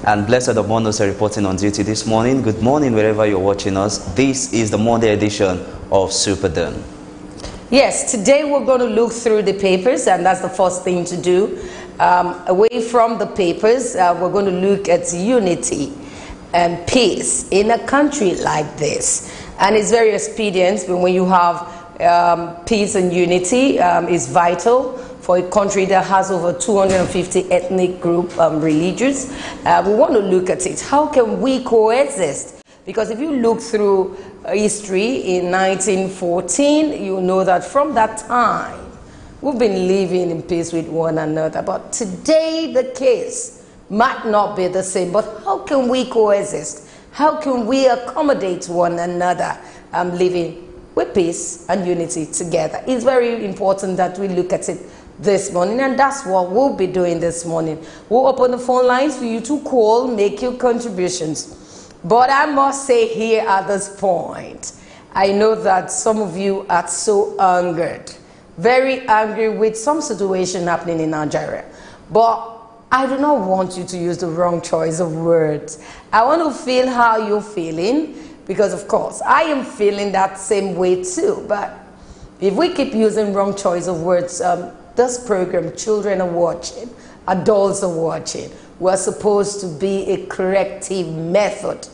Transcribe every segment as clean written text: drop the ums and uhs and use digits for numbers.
And blessed of Monos are reporting on duty this morning. Good morning, wherever you're watching us. This is the Monday edition of SuperDawn. Yes, today we're going to look through the papers, and that's the first thing to do. Away from the papers, we're going to look at unity and peace in a country like this. And it's very expedient when you have peace and unity is vital for a country that has over 250 ethnic group religions. We want to look at it. How can we coexist? Because if you look through history in 1914, you know that from that time, we've been living in peace with one another. But today, the case might not be the same. But how can we coexist? How can we accommodate one another living with peace and unity together? It's very important that we look at it this morning, and that's what we'll be doing this morning. We'll open the phone lines for you to call, make your contributions. But I must say here at this point, I know that some of you are so angered, very angry with some situation happening in Nigeria. But I do not want you to use the wrong choice of words. I want to feel how you're feeling, because of course I am feeling that same way too. But if we keep using wrong choice of words, this program, children are watching, adults are watching. We're supposed to be a corrective method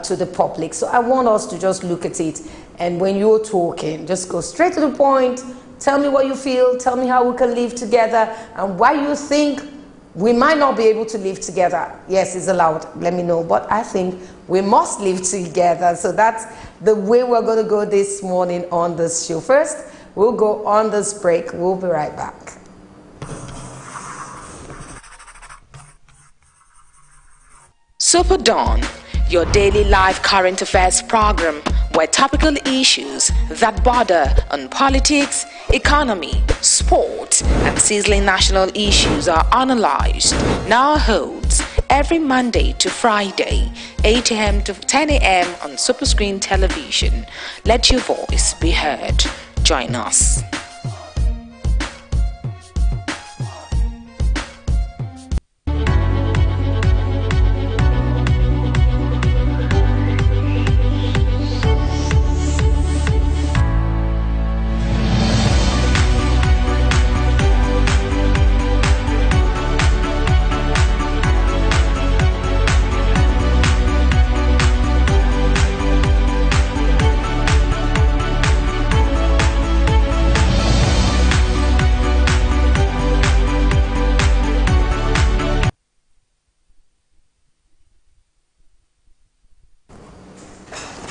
to the public. So I want us to just look at it, and when you're talking, just go straight to the point. Tell me what you feel, tell me how we can live together, and why you think we might not be able to live together. Yes, it's allowed, let me know, but I think we must live together. So that's the way we're going to go this morning on this show. First, we'll go on this break. We'll be right back. SuperDawn, your daily live current affairs program where topical issues that border on politics, economy, sport, and sizzling national issues are analyzed, now holds every Monday to Friday, 8 a.m. to 10 a.m. on Superscreen Television. Let your voice be heard. Join us.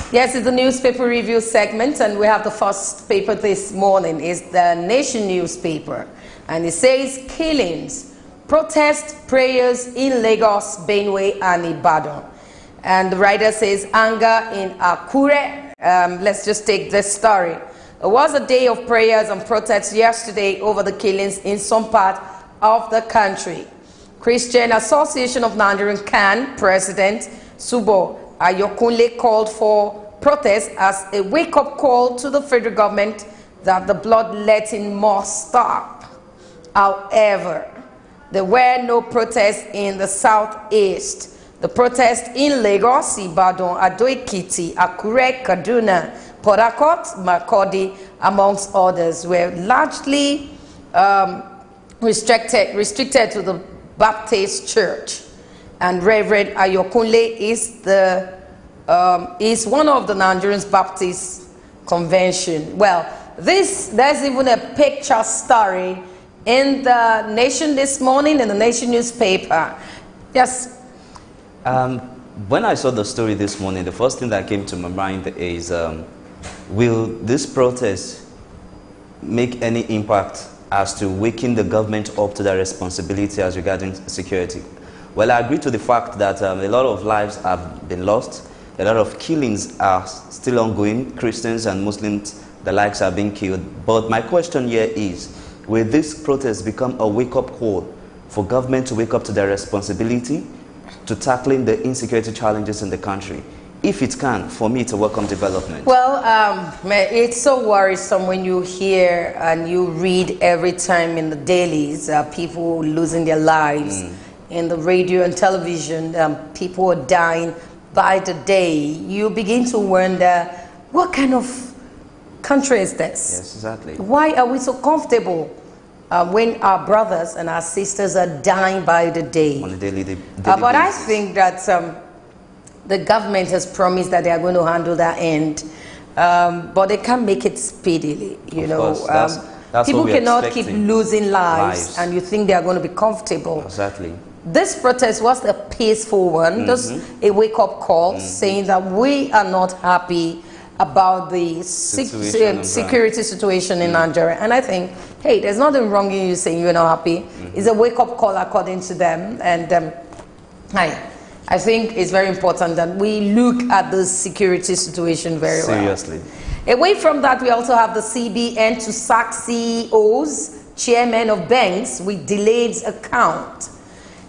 Yes, it's the newspaper review segment, and we have the first paper this morning. It's the Nation newspaper, and it says killings, protest, prayers in Lagos, Benue, and Ibadan. And the writer says anger in Akure. Let's just take this story. It was a day of prayers and protests yesterday over the killings in some part of the country. Christian Association of Nigerian CAN President Subo Ayokunle called for protest as a wake-up call to the federal government that the bloodletting must stop. However, there were no protests in the southeast. The protests in Lagos, Ibadan, Ado-Ekiti, Akure, Kaduna, Port Harcourt, Makurdi, amongst others, were largely restricted to the Baptist Church. And Reverend Ayokunle is one of the Nigerian Baptist Convention. Well, there's even a picture story in the Nation this morning, in the Nation newspaper. Yes. When I saw the story this morning, the first thing that came to my mind is, will this protest make any impact as to waking the government up to their responsibility as regarding security? Well, I agree to the fact that a lot of lives have been lost. A lot of killings are still ongoing. Christians and Muslims, the likes, are being killed. But my question here is, will this protest become a wake-up call for government to wake up to their responsibility to tackling the insecurity challenges in the country? If it can, for me, it's a welcome development. Well, it's so worrisome when you hear and you read every time in the dailies people losing their lives in the radio and television, people are dying by the day, you begin to wonder, what kind of country is this? Yes, exactly. Why are we so comfortable when our brothers and our sisters are dying by the day? On a daily basis. But I think that the government has promised that they are going to handle that end, but they can't make it speedily. You know, that's people what we're cannot keep expecting. losing lives, and you think they are going to be comfortable. Exactly. This protest was a peaceful one, just a wake-up call saying that we are not happy about the security situation in Nigeria. And I think, hey, there's nothing wrong in you saying you're not happy. It's a wake-up call according to them. And I think it's very important that we look at the security situation very Seriously. well. Away from that, we also have the CBN to sack CEOs, chairmen of banks with delayed account.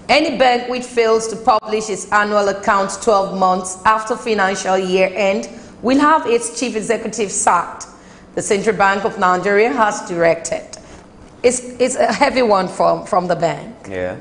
Any bank which fails to publish its annual accounts 12 months after financial year end will have its chief executive sacked. The Central Bank of Nigeria has directed. It's a heavy one from the bank. Yeah.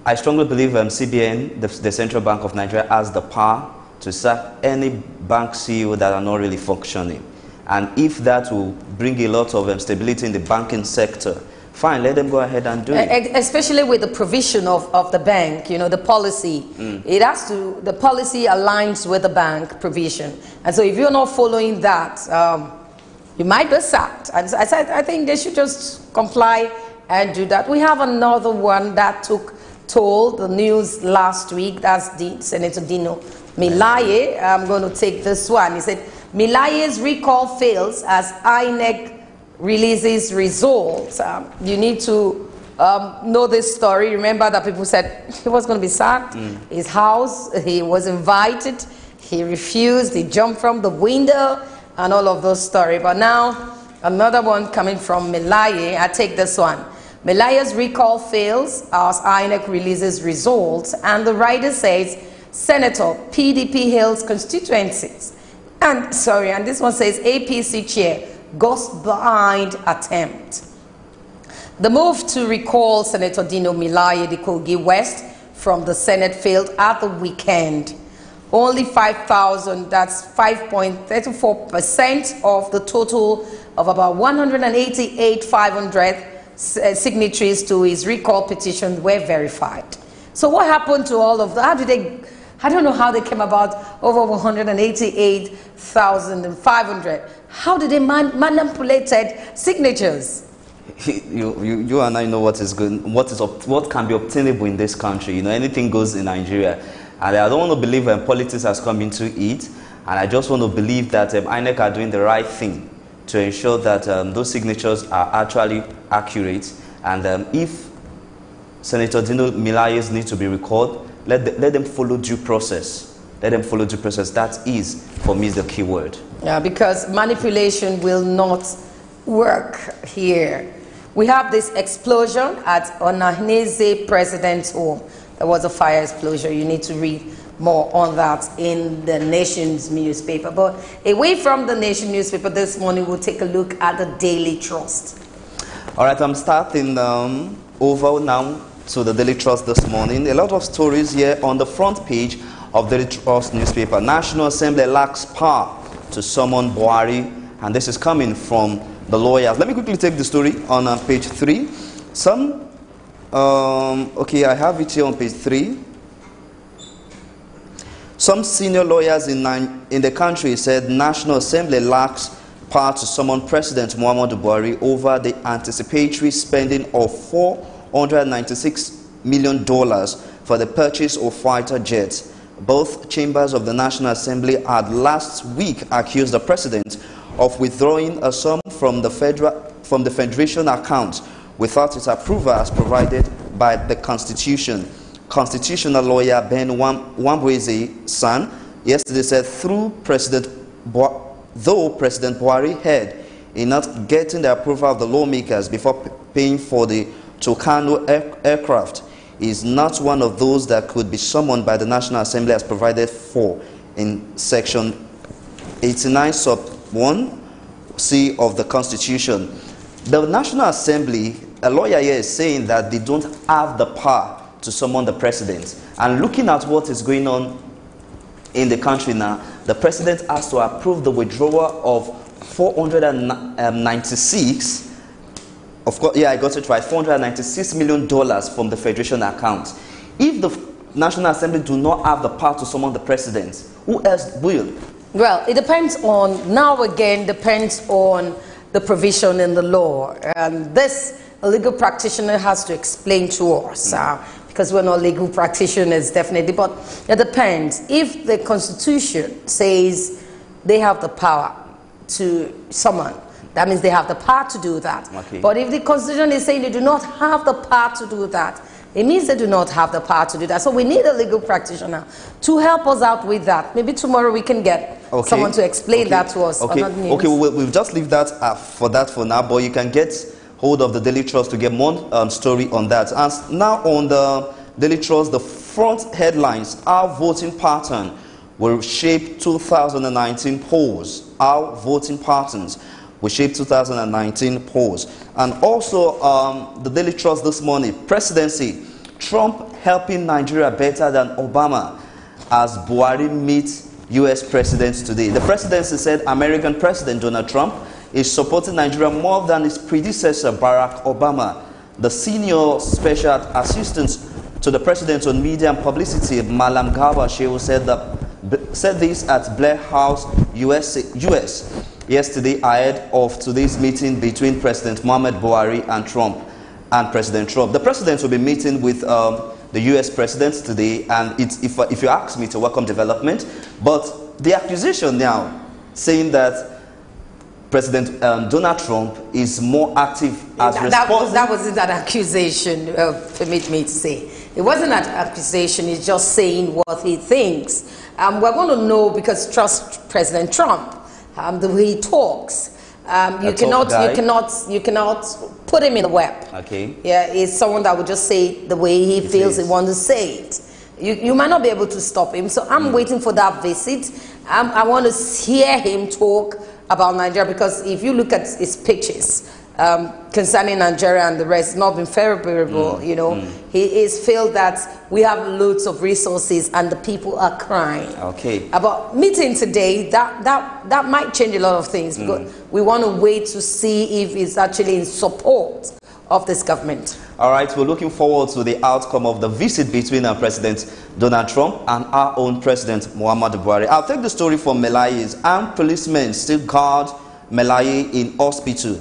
I strongly believe CBN, the Central Bank of Nigeria, has the power to sack any bank CEO that are not really functioning. And if that will bring a lot of stability in the banking sector, fine, let them go ahead and do it. Especially with the provision of the bank, you know, the policy. It has to, the policy aligns with the bank provision. And so if you're not following that, you might be sacked. And I think they should just comply and do that. We have another one that told the news last week. That's Senator Dino Milaye. I'm going to take this one. He said, Milaye's recall fails as INEC releases results. You need to know this story. Remember that people said he was going to be sacked. His house, he was invited, he refused, he jumped from the window, and all of those stories. But now, another one coming from Milaye. I take this one. Milaye's recall fails as INEC releases results, and the writer says, Senator, PDP hails constituencies. And this one says, APC chair goes behind attempt. The move to recall Senator Dino Milaye de Kogi West from the Senate failed at the weekend. Only 5,000, that's 5.34% of the total of about 188,500 signatories to his recall petition were verified. So what happened to all of that? How did they, I don't know how they came about over 188,500. How did they manipulated signatures? You and I know what is good, what can be obtainable in this country. You know, anything goes in Nigeria. And I don't want to believe politics has come into it. And I just want to believe that INEC are doing the right thing to ensure that those signatures are actually accurate. And if Senator Dino Milaye's need to be recalled, let them follow due process. Let them follow due process. That is, for me, is the key word. Yeah, because manipulation will not work here. We have this explosion at Onahneze President's home. There was a fire explosion. You need to read more on that in the Nation's newspaper. But away from the Nation newspaper this morning, we'll take a look at the Daily Trust. All right, I'm starting over now to the Daily Trust this morning. A lot of stories here on the front page of Daily Trust newspaper. National Assembly lacks power to summon Buhari, and this is coming from the lawyers. Let me quickly take the story on page 3. Okay, I have it here on page 3. Some senior lawyers in the country said National Assembly lacks power to summon President Muhammadu Buhari over the anticipatory spending of $496 million for the purchase of fighter jets. Both chambers of the National Assembly had last week accused the president of withdrawing a sum from the Federation account without its approval as provided by the Constitution. Constitutional lawyer Ben Wambweze San yesterday said though President Buhari had in not getting the approval of the lawmakers before paying for the Tucano aircraft, is not one of those that could be summoned by the National Assembly as provided for in section 89 sub 1c of the Constitution. The National Assembly a lawyer here is saying that they don't have the power to summon the president. And looking at what is going on in the country now, the president has to approve the withdrawal of 496, of course, yeah, I got it right, $496 million from the Federation account. If the National Assembly do not have the power to summon the president, who else will? Well, it depends on, now again, depends on the provision in the law. And this, a legal practitioner has to explain to us, because we're not legal practitioners, definitely, but it depends. If the Constitution says they have the power to summon, that means they have the power to do that. Okay. But if the Constitution is saying they do not have the power to do that, it means they do not have the power to do that. So we need a legal practitioner to help us out with that. Maybe tomorrow we can get someone to explain that to us. Okay, we'll just leave that for now, but you can get hold of the Daily Trust to get more story on that. And now on the Daily Trust, the front headlines: our voting pattern will shape 2019 polls. Our voting patterns will shape 2019 polls. And also the Daily Trust this morning: presidency, Trump helping Nigeria better than Obama as Buhari meets US president today. The presidency said American President Donald Trump is supporting Nigeria more than his predecessor Barack Obama. The senior special assistant to the president on media and publicity, Malam Garba Shehu, said this at Blair House, US yesterday ahead of today's meeting between President Muhammad Buhari and President Trump. The president will be meeting with the US president today, and if you ask me, it's a welcome development. But the accusation now saying that President Donald Trump is more active as responsible. That wasn't an accusation, permit me to say. It wasn't an accusation, it's just saying what he thinks. We're going to know, because trust President Trump, the way he talks. You cannot put him in the web. Okay. Yeah, he's someone that would just say the way he feels he wants to say it. You might not be able to stop him. So I'm waiting for that visit. I want to hear him talk about Nigeria, because if you look at his pitches concerning Nigeria and the rest, it's not been favorable. You know, he is feel that we have loads of resources and the people are crying. Okay. About meeting today, that might change a lot of things, because we want to wait to see if it's actually in support of this government. All right, we're looking forward to the outcome of the visit between President Donald Trump and our own President Muhammad Buhari. I'll take the story from Melaye's. Armed policemen still guard Melaye in hospital.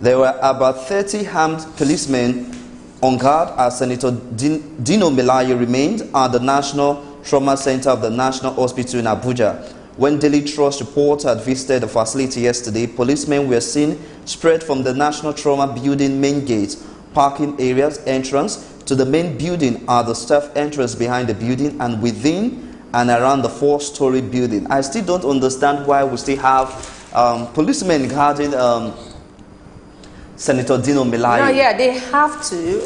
There were about 30 armed policemen on guard as Senator Dino Melaye remained at the National Trauma Center of the National Hospital in Abuja. When Daily Trust reporter had visited the facility yesterday, policemen were seen spread from the National Trauma Building main gate, parking areas, entrance to the main building are the staff entrance behind the building, and within and around the 4-story building. I still don't understand why we still have policemen guarding Senator Dino Melaye. No, yeah, they have to.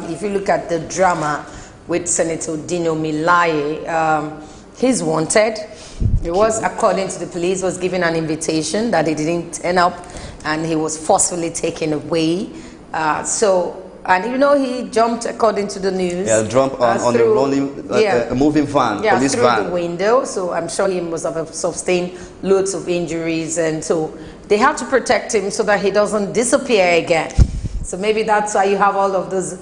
If you look at the drama with Senator Dino Melaye, he's wanted. He was, according to the police, was given an invitation that he didn't turn up, and he was forcefully taken away. And you know, he jumped, according to the news. Yeah, jumped on a moving van, police through van. The window. So I'm sure he must have sustained loads of injuries, and so they have to protect him so that he doesn't disappear again. So maybe that's why you have all of those,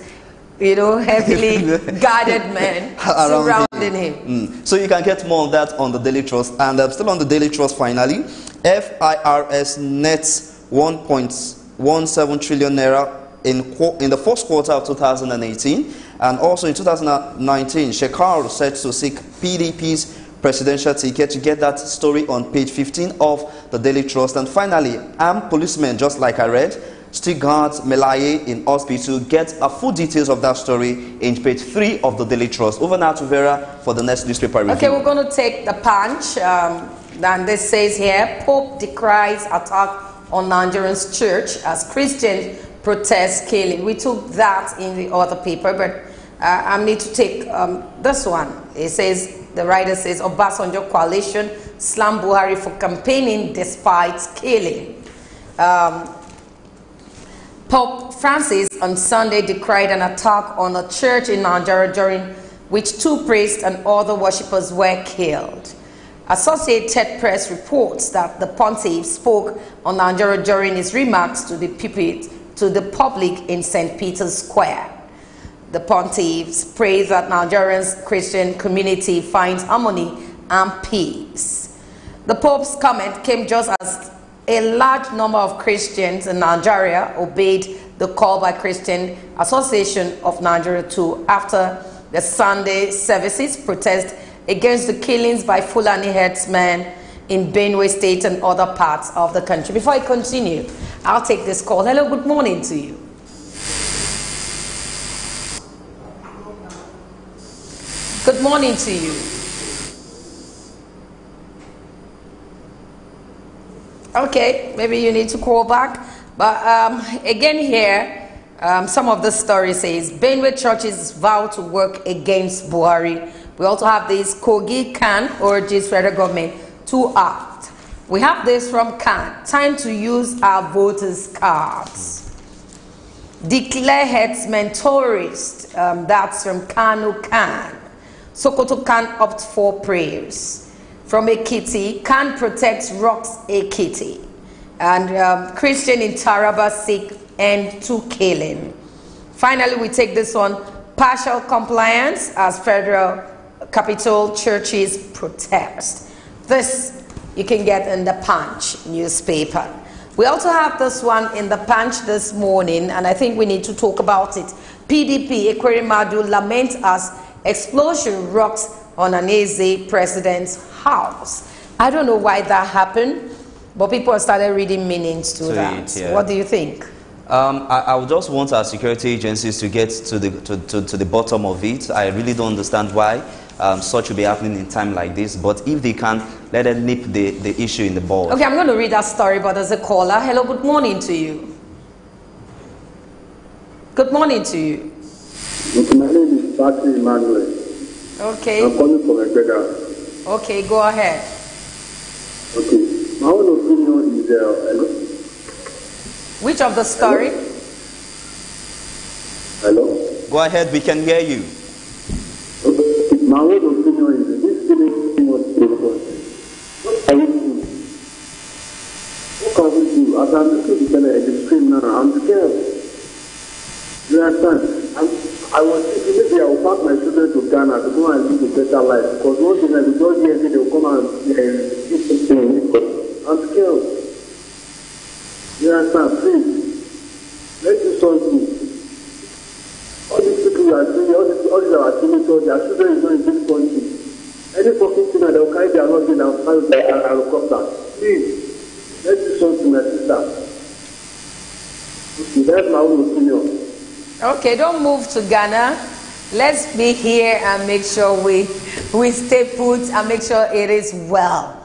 you know, heavily guarded men surrounding him. So you can get more on that on the Daily Trust. And still on the Daily Trust, finally, FIRS nets 1.17 trillion naira in the first quarter of 2018. And also in 2019, Shekar said to seek PDP's presidential ticket. To get that story on page 15 of the Daily Trust. And finally, armed policemen, just like I read, still guards Melaye in hospital. Get full details of that story in page 3 of the Daily Trust. Over now to Vera for the next newspaper review. Okay, we're going to take the Punch. And this says here, Pope decries attack on Nigerian's church as Christians protest killing. We took that in the other paper, but I need to take this one. It says, the writer says, Obasanjo coalition slam Buhari for campaigning despite killing. Pope Francis on Sunday decried an attack on a church in Nigeria during which 2 priests and other worshippers were killed. Associated Press reports that the pontiff spoke on Nigeria during his remarks to the public in St. Peter's Square. The pontiff prays that Nigeria's Christian community finds harmony and peace. The Pope's comment came just as a large number of Christians in Nigeria obeyed the call by Christian Association of Nigeria to, after the Sunday services, protest against the killings by Fulani herdsmen in Benue State and other parts of the country. Before I continue, I'll take this call. Hello, good morning to you. Good morning to you. Okay, maybe you need to call back. But again here, some of the story says, Benue churches vow to work against Buhari. We also have this, Kogi Khan urges federal government to act. We have this from Khan, time to use our voters' cards. Declare herdsmen tourist, that's from Kanu Khan. Sokoto Khan opt for prayers. From Ekiti, Khan protects rocks Ekiti. And Christian in Taraba seek end to killing. Finally, we take this one, partial compliance as federal capital churches protest. This you can get in the Punch newspaper. We also have this one in the Punch this morning, and I think we need to talk about it. PDP Ekwerimadu laments as explosion rocks on an AZ president's house. I don't know why that happened, but people have started reading meanings to that. Yeah. What do you think? I would just want our security agencies to get to the bottom of it. I really don't understand why such will be happening in time like this. But if they can, let them nip the issue in the bud. Okay, I'm going to read that story, but as a caller, hello, good morning to you. Good morning to you. My name is Patrick Emmanuel. Okay. I'm calling from Egbeda. Okay, go ahead. Okay. My own opinion is which of the story? Hello? Go ahead, we can hear you. Okay. My own opinion is this thing was difficult. What can we do? What can we do? As I'm looking at the screen now, I'm scared. You understand? I was thinking maybe I will pack my children to Ghana to go and live a better life. Because one thing I don't hear they will come and give something. I'm scared. You understand? Please, let's do something. All these people you are doing, all these our teenagers, their children is not in this country. Any fucking thing that they will carry their luggage and fly with their helicopter. Please, let's do something, my sister. Okay, that's my own opinion. Okay, don't move to Ghana. Let's be here and make sure we stay put and make sure it is well.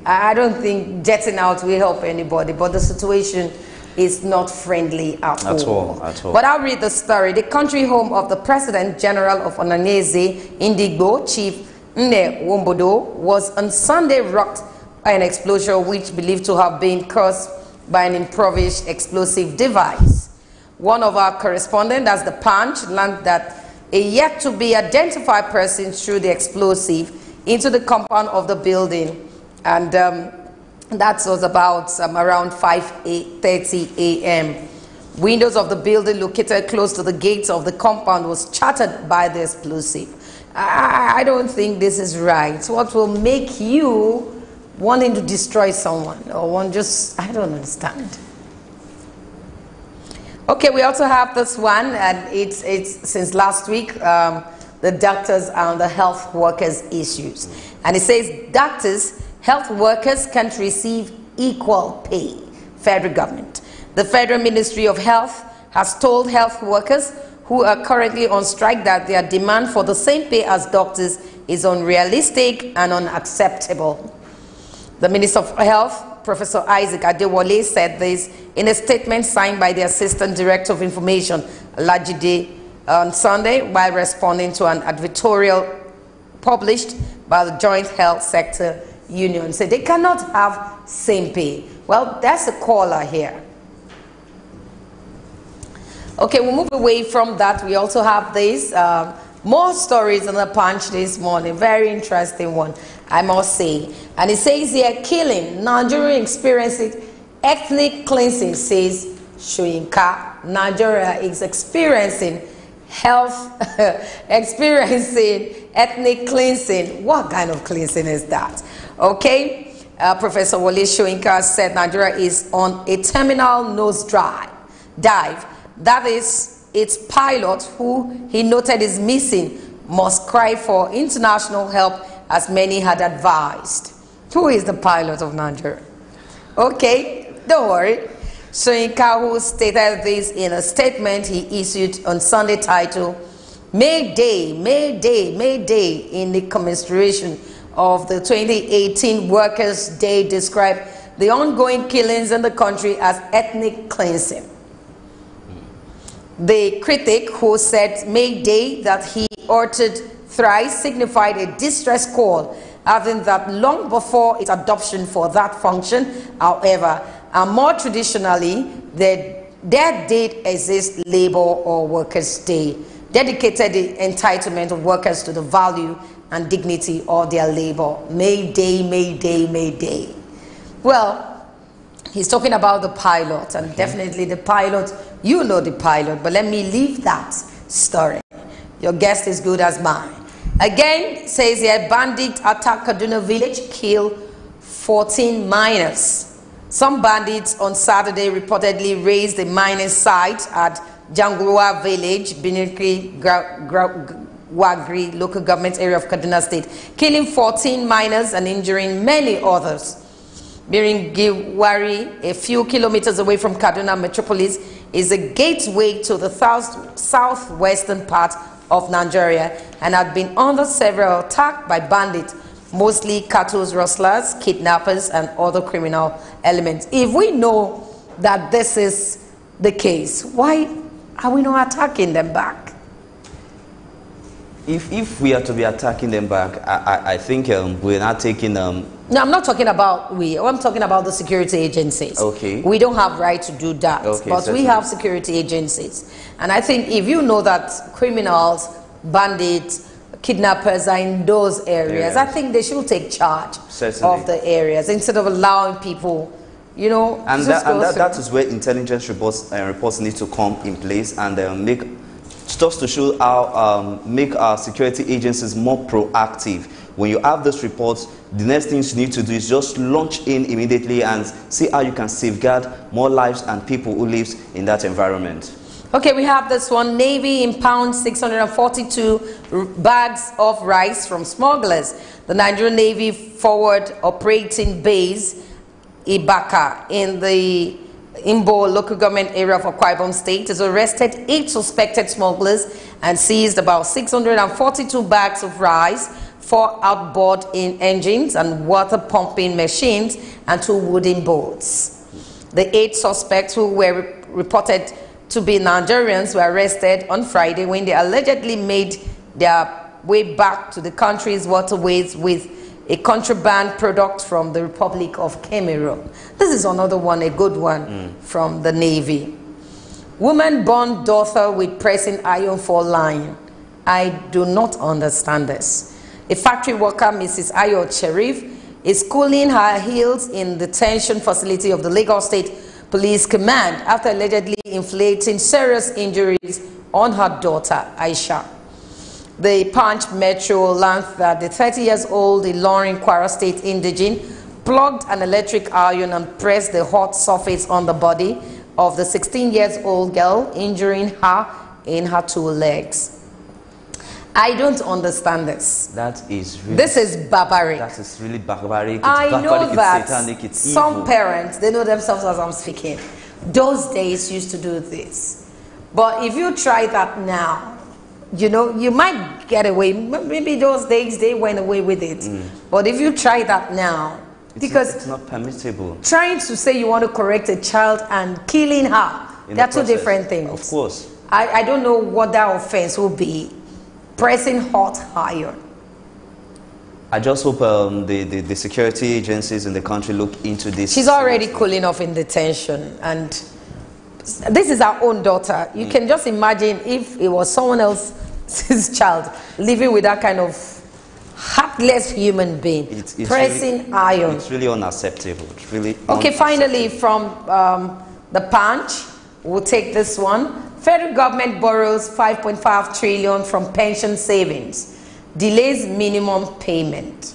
I don't think jetting out will help anybody, but the situation is not friendly at all. But I'll read the story. The country home of the President General of Onanese, Indigbo, Chief Nne Wombodo, was on Sunday rocked by an explosion which believed to have been caused by an improvised explosive device. One of our correspondents, that's the Punch, learned that a yet-to-be-identified person threw the explosive into the compound of the building. And that was about around 5:30 a.m. Windows of the building located close to the gates of the compound was shattered by the explosive. I don't think this is right. What will make you wanting to destroy someone? Or one just, I don't understand. Okay, we also have this one, and it's since last week, the doctors and the health workers issues. And it says, doctors, health workers can't receive equal pay. Federal government. The Federal Ministry of Health has told health workers who are currently on strike that their demand for the same pay as doctors is unrealistic and unacceptable. The Minister of Health, Professor Isaac Adewale, said this in a statement signed by the Assistant Director of Information, Lajide, on Sunday, while responding to an advertorial published by the Joint Health Sector Union. Said they cannot have same pay. Well, that's a caller here. Okay, we'll move away from that. We also have this. More stories on the Punch this morning. Very interesting one, I must say. And it says here, killing. Nigeria experiencing ethnic cleansing, says Shoyinka. Nigeria is experiencing experiencing ethnic cleansing. What kind of cleansing is that? Okay, Professor Wole Shoyinka said Nigeria is on a terminal dive. That is, its pilot, who he noted is missing, must cry for international help, as many had advised. Who is the pilot of Nigeria? Okay, don't worry. Shoyinka, who stated this in a statement he issued on Sunday, titled May Day, May Day, May Day, in the commemoration of the 2018 Workers' Day, described the ongoing killings in the country as ethnic cleansing. The critic, who said May Day that he uttered thrice, signified a distress call, adding that long before its adoption for that function, however, and more traditionally, that date exists Labor or Workers' Day, dedicated the entitlement of workers to the value and dignity of their labor. May Day, May Day, May Day. Well, he's talking about the pilot, and definitely the pilot, you know the pilot, but let me leave that story. Your guess is good as mine. Again, says here, bandit attack Kaduna village, kill 14 miners. Some bandits on Saturday reportedly raised a mining site at Jangurwa village, Binirki Wagri local government area of Kaduna State, killing 14 miners and injuring many others. Biringiwari, a few kilometers away from Kaduna metropolis, is a gateway to the southwestern part of Nigeria and had been under several attacks by bandits, mostly cattle rustlers, kidnappers, and other criminal elements. If we know that this is the case, why are we not attacking them back? If we are to be attacking them back, I think we're not taking no, I'm not talking about we. I'm talking about the security agencies. Okay. We don't have right to do that, okay, but certainly. we have security agencies. And I think if you know that criminals, bandits, kidnappers are in those areas, I think they should take charge of the areas instead of allowing people, you know, and that is where intelligence reports need to come in place and make just to show how make our security agencies more proactive. When you have those reports, the next thing you need to do is just launch in immediately and see how you can safeguard more lives and people who live in that environment. Okay, we have this one. Navy impounds 642 bags of rice from smugglers. The Nigerian Navy forward operating base Ibaka in the Imbo local government area of Akwa Ibom State has arrested 8 suspected smugglers and seized about 642 bags of rice, 4 outboard engines and water pumping machines, and 2 wooden boats. The 8 suspects, who were reported to be Nigerians, were arrested on Friday when they allegedly made their way back to the country's waterways with a contraband product from the Republic of Cameroon. This is another one, a good one from the Navy. Woman born daughter with pressing iron for line. I do not understand this. A factory worker, Mrs. Ayo Cherif, is cooling her heels in the detention facility of the Lagos State Police Command after allegedly inflicting serious injuries on her daughter, Aisha. The Punch Metro learned that the 30-year-old Ilorin Kwara State indigene plugged an electric iron and pressed the hot surface on the body of the 16-year-old girl, injuring her in her 2 legs. I don't understand this. That is really... This is barbaric. That is really barbaric. It's I know that it's satanic, it's some evil. parents, they know themselves as I'm speaking. Those days used to do this. But if you try that now, you know, you might get away. Maybe those days they went away with it. But if you try that now, it's not permissible. Trying to say you want to correct a child and killing her, they're 2 different things. Of course. I don't know what that offense will be. Pressing hot iron. I just hope the security agencies in the country look into this. She's already cooling off in detention, and this is our own daughter. You can just imagine if it was someone else's child living with that kind of heartless human being, it's pressing really, iron. It's really unacceptable. It's really okay, finally from the Punch, we'll take this one. Federal government borrows 5.5 trillion from pension savings, delays minimum payment.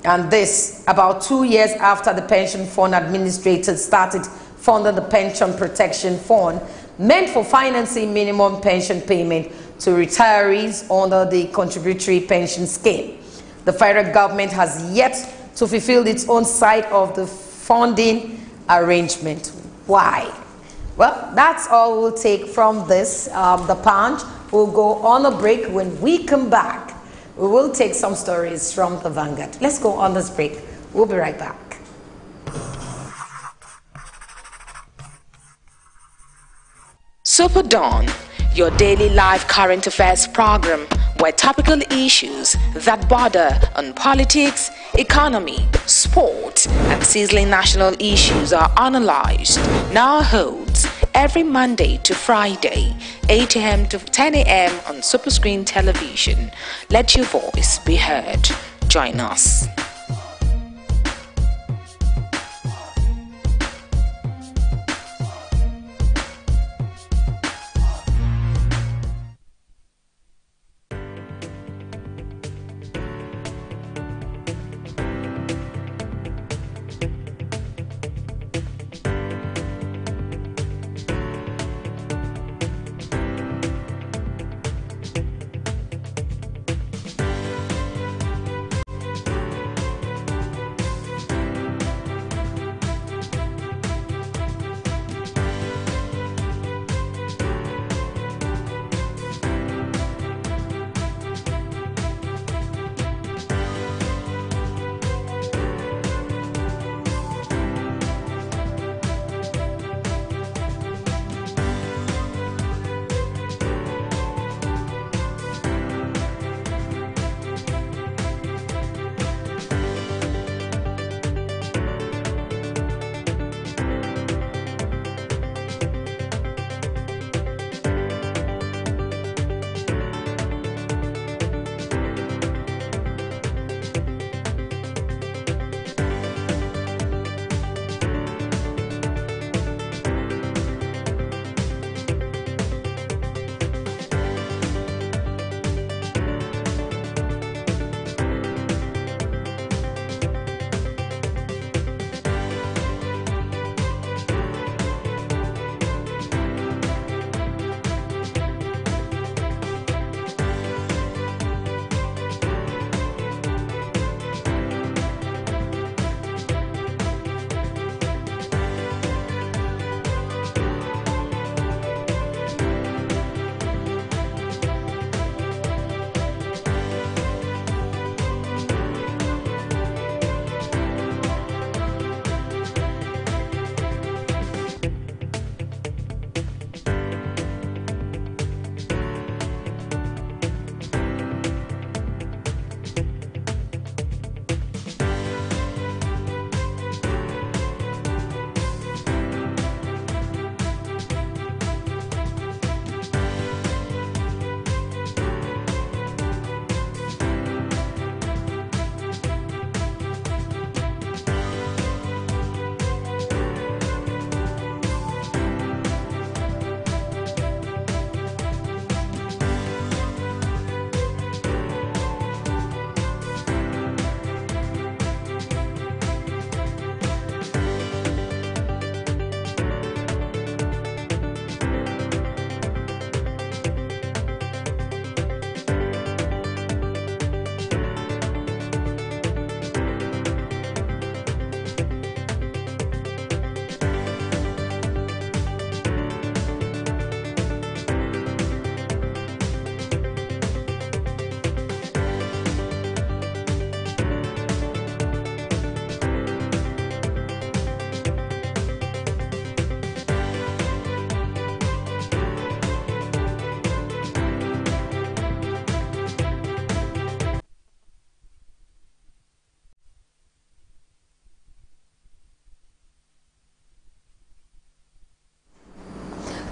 And this about 2 years after the pension fund administrators started funding the pension protection fund meant for financing minimum pension payment to retirees under the contributory pension scheme. The federal government has yet to fulfill its own side of the funding arrangement. Why? Well, that's all we'll take from this, the Punch. We'll go on a break. When we come back, we will take some stories from the Vanguard. Let's go on this break. We'll be right back. SuperDawn, your daily live current affairs program where topical issues that border on politics, economy, sport, and sizzling national issues are analyzed, now holds every Monday to Friday, 8 a.m. to 10 a.m. on Superscreen Television. Let your voice be heard. Join us.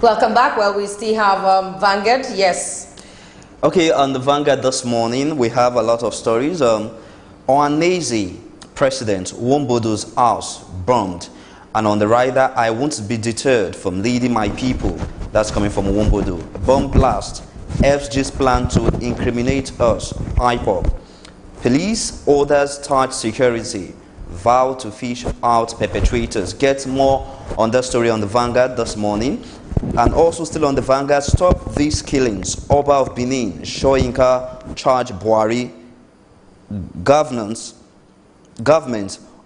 Welcome back. Well, we still have Vanguard. Yes. Okay, on the Vanguard this morning, we have a lot of stories. Ohaneze President Wombodo's house bombed. And on the rider, I won't be deterred from leading my people. That's coming from Wombodo. Bomb blast. FG's plan to incriminate us. IPOP. Police orders tight security. Vow to fish out perpetrators. Get more on that story on the Vanguard this morning. And also still on the Vanguard, stop these killings. Oba of Benin, Soyinka, charge Buhari. Government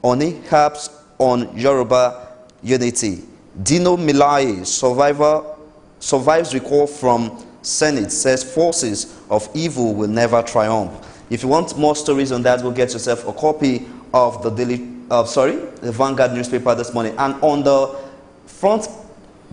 only helps on Yoruba unity. Dino Milaye, survives recall from Senate, says forces of evil will never triumph. If you want more stories on that, go get yourself a copy of the the Vanguard newspaper this morning. And on the front,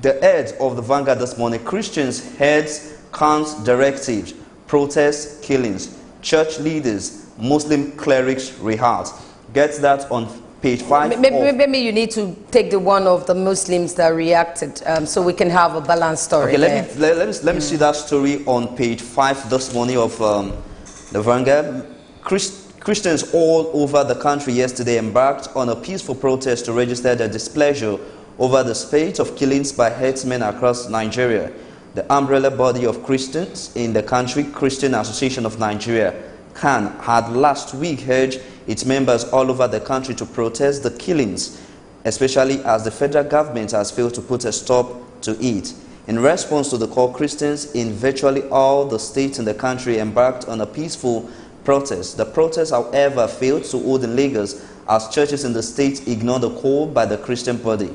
the heads of the Vanguard this morning, Christians heads counts directives, protests, killings, church leaders, Muslim clerics rehearse. Get that on page 5. Maybe you need to take the one of the Muslims that reacted, so we can have a balanced story. Okay, let me see that story on page 5 this morning of the Vanguard. Christians all over the country yesterday embarked on a peaceful protest to register their displeasure over the spate of killings by herdsmen across Nigeria. The umbrella body of Christians in the country, Christian Association of Nigeria, CAN, had last week urged its members all over the country to protest the killings, especially as the federal government has failed to put a stop to it. In response to the call, Christians in virtually all the states in the country embarked on a peaceful protest. The protest, however, failed to hold in Lagos as churches in the state ignored the call by the Christian body.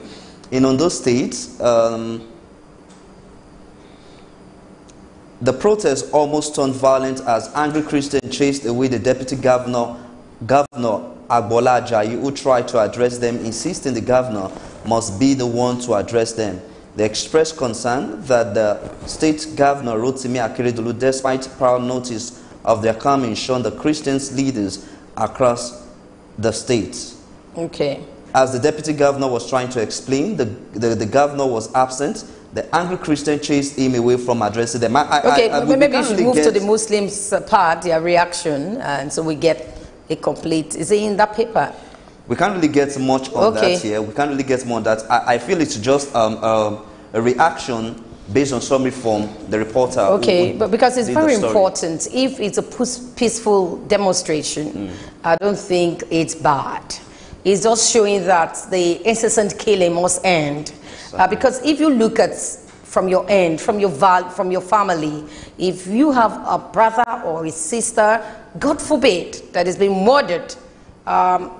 In Ondo State, the protest almost turned violent as angry Christians chased away the deputy governor, Agbola Ajayi, who tried to address them, insisting the governor must be the one to address them. They expressed concern that the state governor, Rotimi Akeredolu, despite prior notice of their coming, shunned the Christians leaders across the state. Okay. As the deputy governor was trying to explain, the governor was absent. The angry Christian chased him away from addressing them. Maybe you should move to the Muslims part, their reaction, and so we get a complete. Is it in that paper? We can't really get much on that here. We can't really get more on that. I feel it's just a reaction based on summary from the reporter. Okay, but because it's very important. If it's a peaceful demonstration, I don't think it's bad. It's just showing that the incessant killing must end. Because if you look at from your end, from your family, if you have a brother or a sister, God forbid, that is being murdered,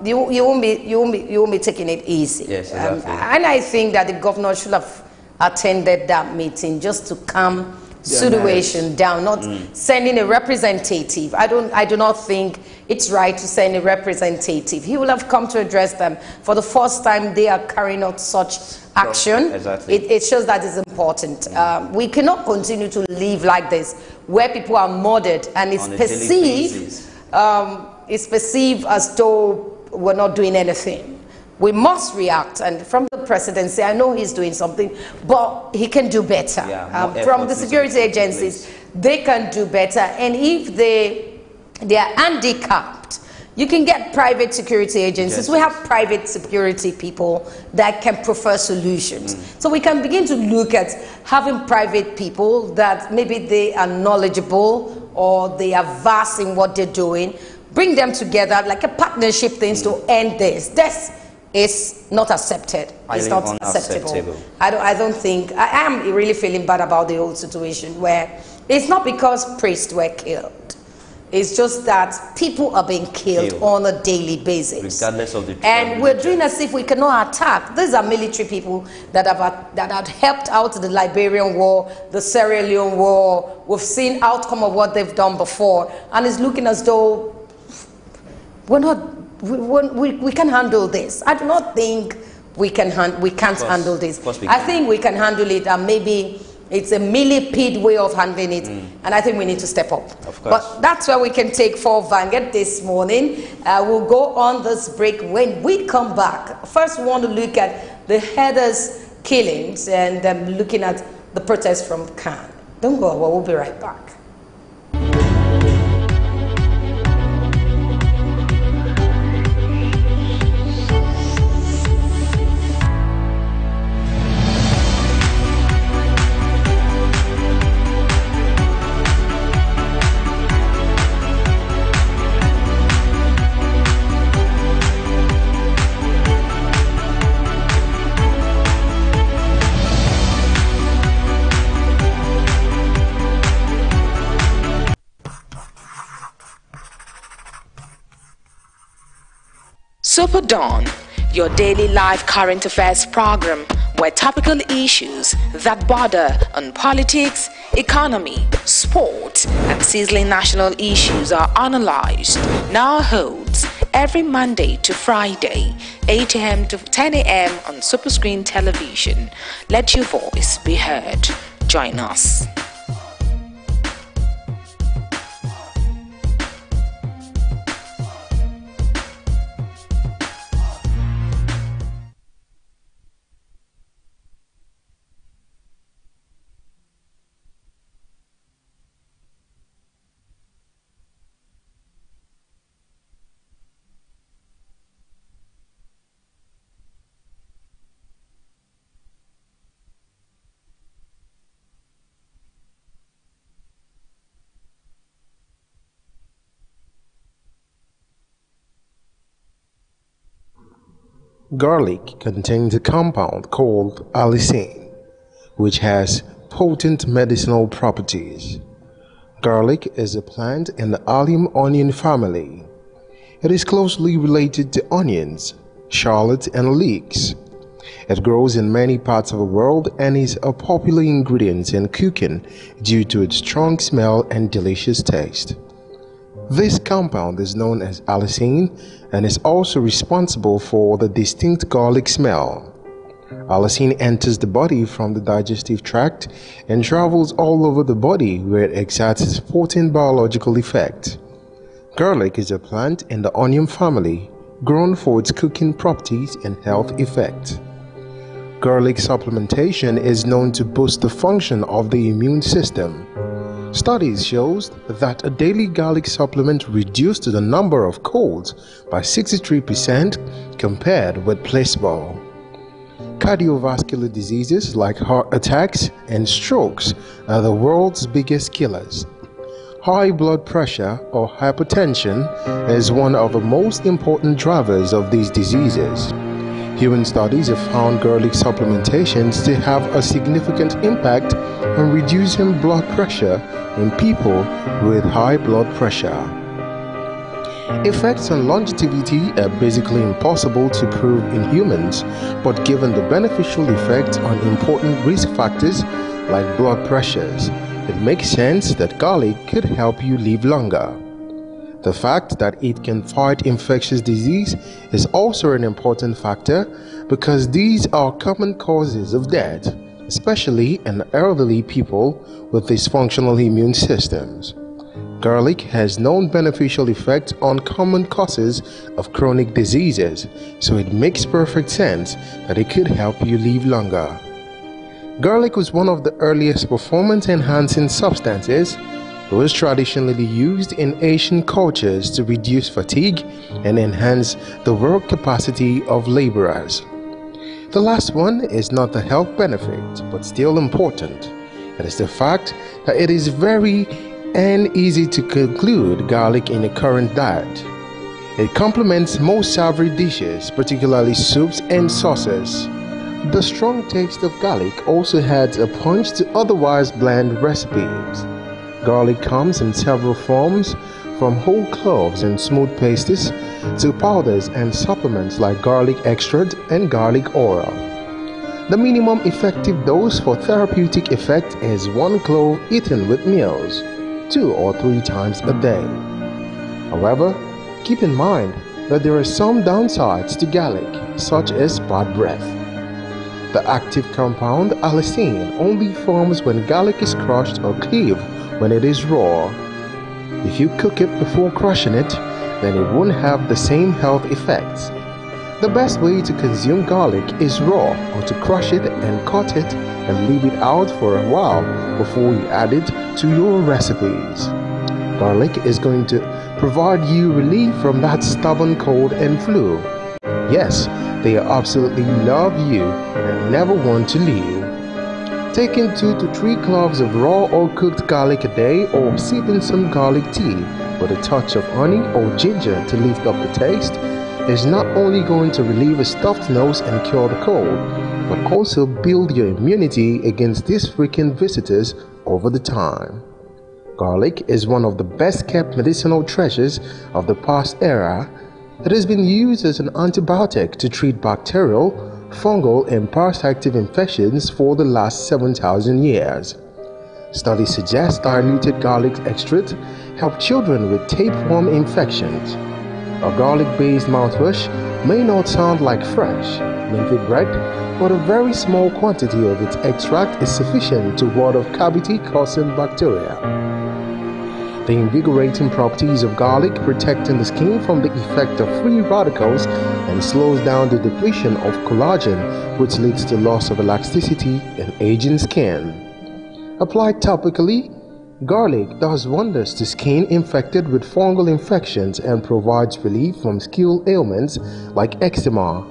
you won't be taking it easy. Yes, exactly. And I think that the governor should have attended that meeting just to calm situation down, not sending a representative. I do not think it's right to send a representative. He will have come to address them. For the first time, they are carrying out such action. Exactly. It shows that it's important. We cannot continue to live like this, where people are murdered and it's perceived as though we're not doing anything. We must react, and from the presidency, I know he's doing something, but he can do better. From the security agencies, they can do better, and if they are handicapped, you can get private security agencies. We have private security people that can prefer solutions. So we can begin to look at having private people that maybe they are knowledgeable or they are vast in what they're doing, bring them together like a partnership things to end this. Is not accepted. It's not acceptable. I don't think, I am really feeling bad about the whole situation where it's not because priests were killed. It's just that people are being killed on a daily basis. Regardless of the and we're doing as if we cannot attack. These are military people that have helped out the Liberian war, the Sierra Leone war. We've seen outcome of what they've done before. And it's looking as though we can handle this. I do not think we can't handle this. I think we can handle it, and maybe it's a millipede way of handling it, and I think we need to step up. Of course. But that's where we can take for Vanguard this morning. We'll go on this break. When we come back, first we want to look at the Herders killings and looking at the protest from Cannes. Don't go away, we'll be right back. SuperDawn, your daily live current affairs program where topical issues that border on politics, economy, sport, and sizzling national issues are analyzed, now holds every Monday to Friday, 8 a.m. to 10 a.m. on Superscreen television. Let your voice be heard. Join us. Garlic contains a compound called allicin, which has potent medicinal properties. Garlic is a plant in the allium onion family. It is closely related to onions, shallots, and leeks. It grows in many parts of the world and is a popular ingredient in cooking due to its strong smell and delicious taste. This compound is known as allicin and is also responsible for the distinct garlic smell. Allicin enters the body from the digestive tract and travels all over the body where it exerts its potent biological effect. Garlic is a plant in the onion family, grown for its cooking properties and health effects. Garlic supplementation is known to boost the function of the immune system. Studies shows that a daily garlic supplement reduced the number of colds by 63% compared with placebo. Cardiovascular diseases like heart attacks and strokes are the world's biggest killers. High blood pressure or hypertension is one of the most important drivers of these diseases. Human studies have found garlic supplementations to have a significant impact on reducing blood pressure in people with high blood pressure. Effects on longevity are basically impossible to prove in humans, but given the beneficial effect on important risk factors like blood pressures, it makes sense that garlic could help you live longer. The fact that it can fight infectious disease is also an important factor because these are common causes of death, especially in elderly people with dysfunctional immune systems. Garlic has known beneficial effects on common causes of chronic diseases, so it makes perfect sense that it could help you live longer. Garlic was one of the earliest performance-enhancing substances. It was traditionally used in Asian cultures to reduce fatigue and enhance the work capacity of laborers. The last one is not the health benefit, but still important. It is the fact that it is very and easy to include garlic in a current diet. It complements most savory dishes, particularly soups and sauces. The strong taste of garlic also adds a punch to otherwise bland recipes. Garlic comes in several forms, from whole cloves and smooth pastes to powders and supplements like garlic extract and garlic oil. The minimum effective dose for therapeutic effect is 1 clove eaten with meals, 2 or 3 times a day. However, keep in mind that there are some downsides to garlic, such as bad breath. The active compound allicin only forms when garlic is crushed or cleaved when it is raw. If you cook it before crushing it, then it won't have the same health effects. The best way to consume garlic is raw, or to crush it and cut it and leave it out for a while before you add it to your recipes. Garlic is going to provide you relief from that stubborn cold and flu. Yes, they absolutely love you and never want to leave. Taking 2 to 3 cloves of raw or cooked garlic a day, or sipping some garlic tea with a touch of honey or ginger to lift up the taste, is not only going to relieve a stuffed nose and cure the cold, but also build your immunity against these frequent visitors over the time. Garlic is one of the best kept medicinal treasures of the past era. It has been used as an antibiotic to treat bacterial, fungal, and parasitic infections for the last 7,000 years. Studies suggest diluted garlic extract help children with tapeworm infections. A garlic-based mouthwash may not sound like fresh, minty bread, but a very small quantity of its extract is sufficient to ward off cavity-causing bacteria. The invigorating properties of garlic, protecting the skin from the effect of free radicals, and slows down the depletion of collagen, which leads to loss of elasticity and aging skin. Applied topically, garlic does wonders to skin infected with fungal infections and provides relief from skin ailments like eczema.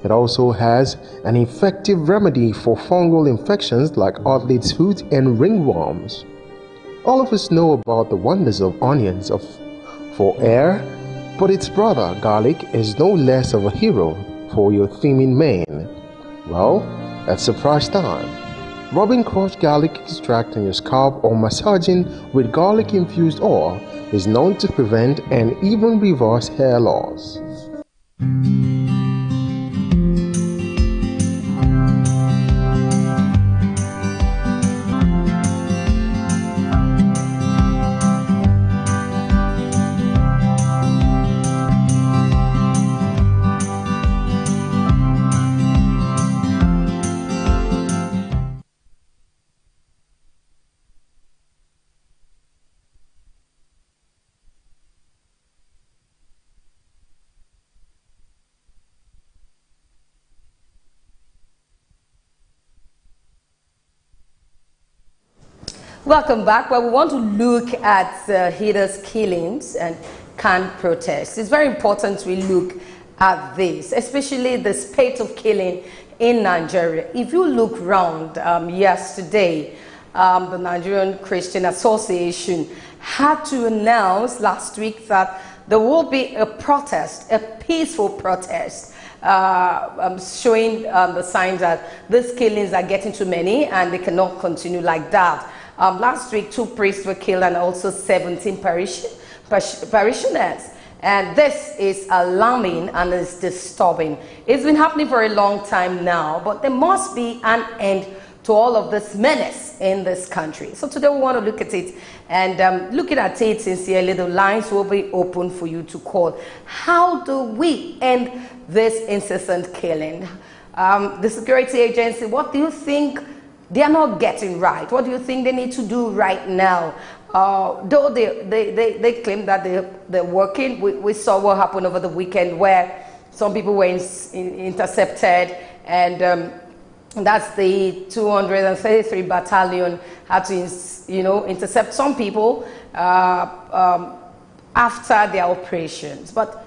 It also has an effective remedy for fungal infections like athlete's foot and ringworms. All of us know about the wonders of onions for air, but its brother, garlic, is no less of a hero for your thinning mane. Well, it's surprise time. Rubbing crushed garlic extract on your scalp or massaging with garlic-infused oil is known to prevent and even reverse hair loss. Welcome back. Well, we want to look at Heather's killings and canned protests. It's very important we look at this, especially the spate of killing in Nigeria. If you look around yesterday, the Nigerian Christian Association had to announce last week that there will be a protest, a peaceful protest, showing the signs that these killings are getting too many and they cannot continue like that. Last week, 2 priests were killed and also 17 parishioners. And this is alarming and is disturbing. It's been happening for a long time now, but there must be an end to all of this menace in this country. So today we want to look at it, and looking at it sincerely, the lines will be open for you to call. How do we end this incessant killing? The security agency, what do you think they are not getting right? What do you think they need to do right now? Though they claim that they're working, we saw what happened over the weekend where some people were intercepted, and that's the 233 battalion had to intercept some people after their operations. But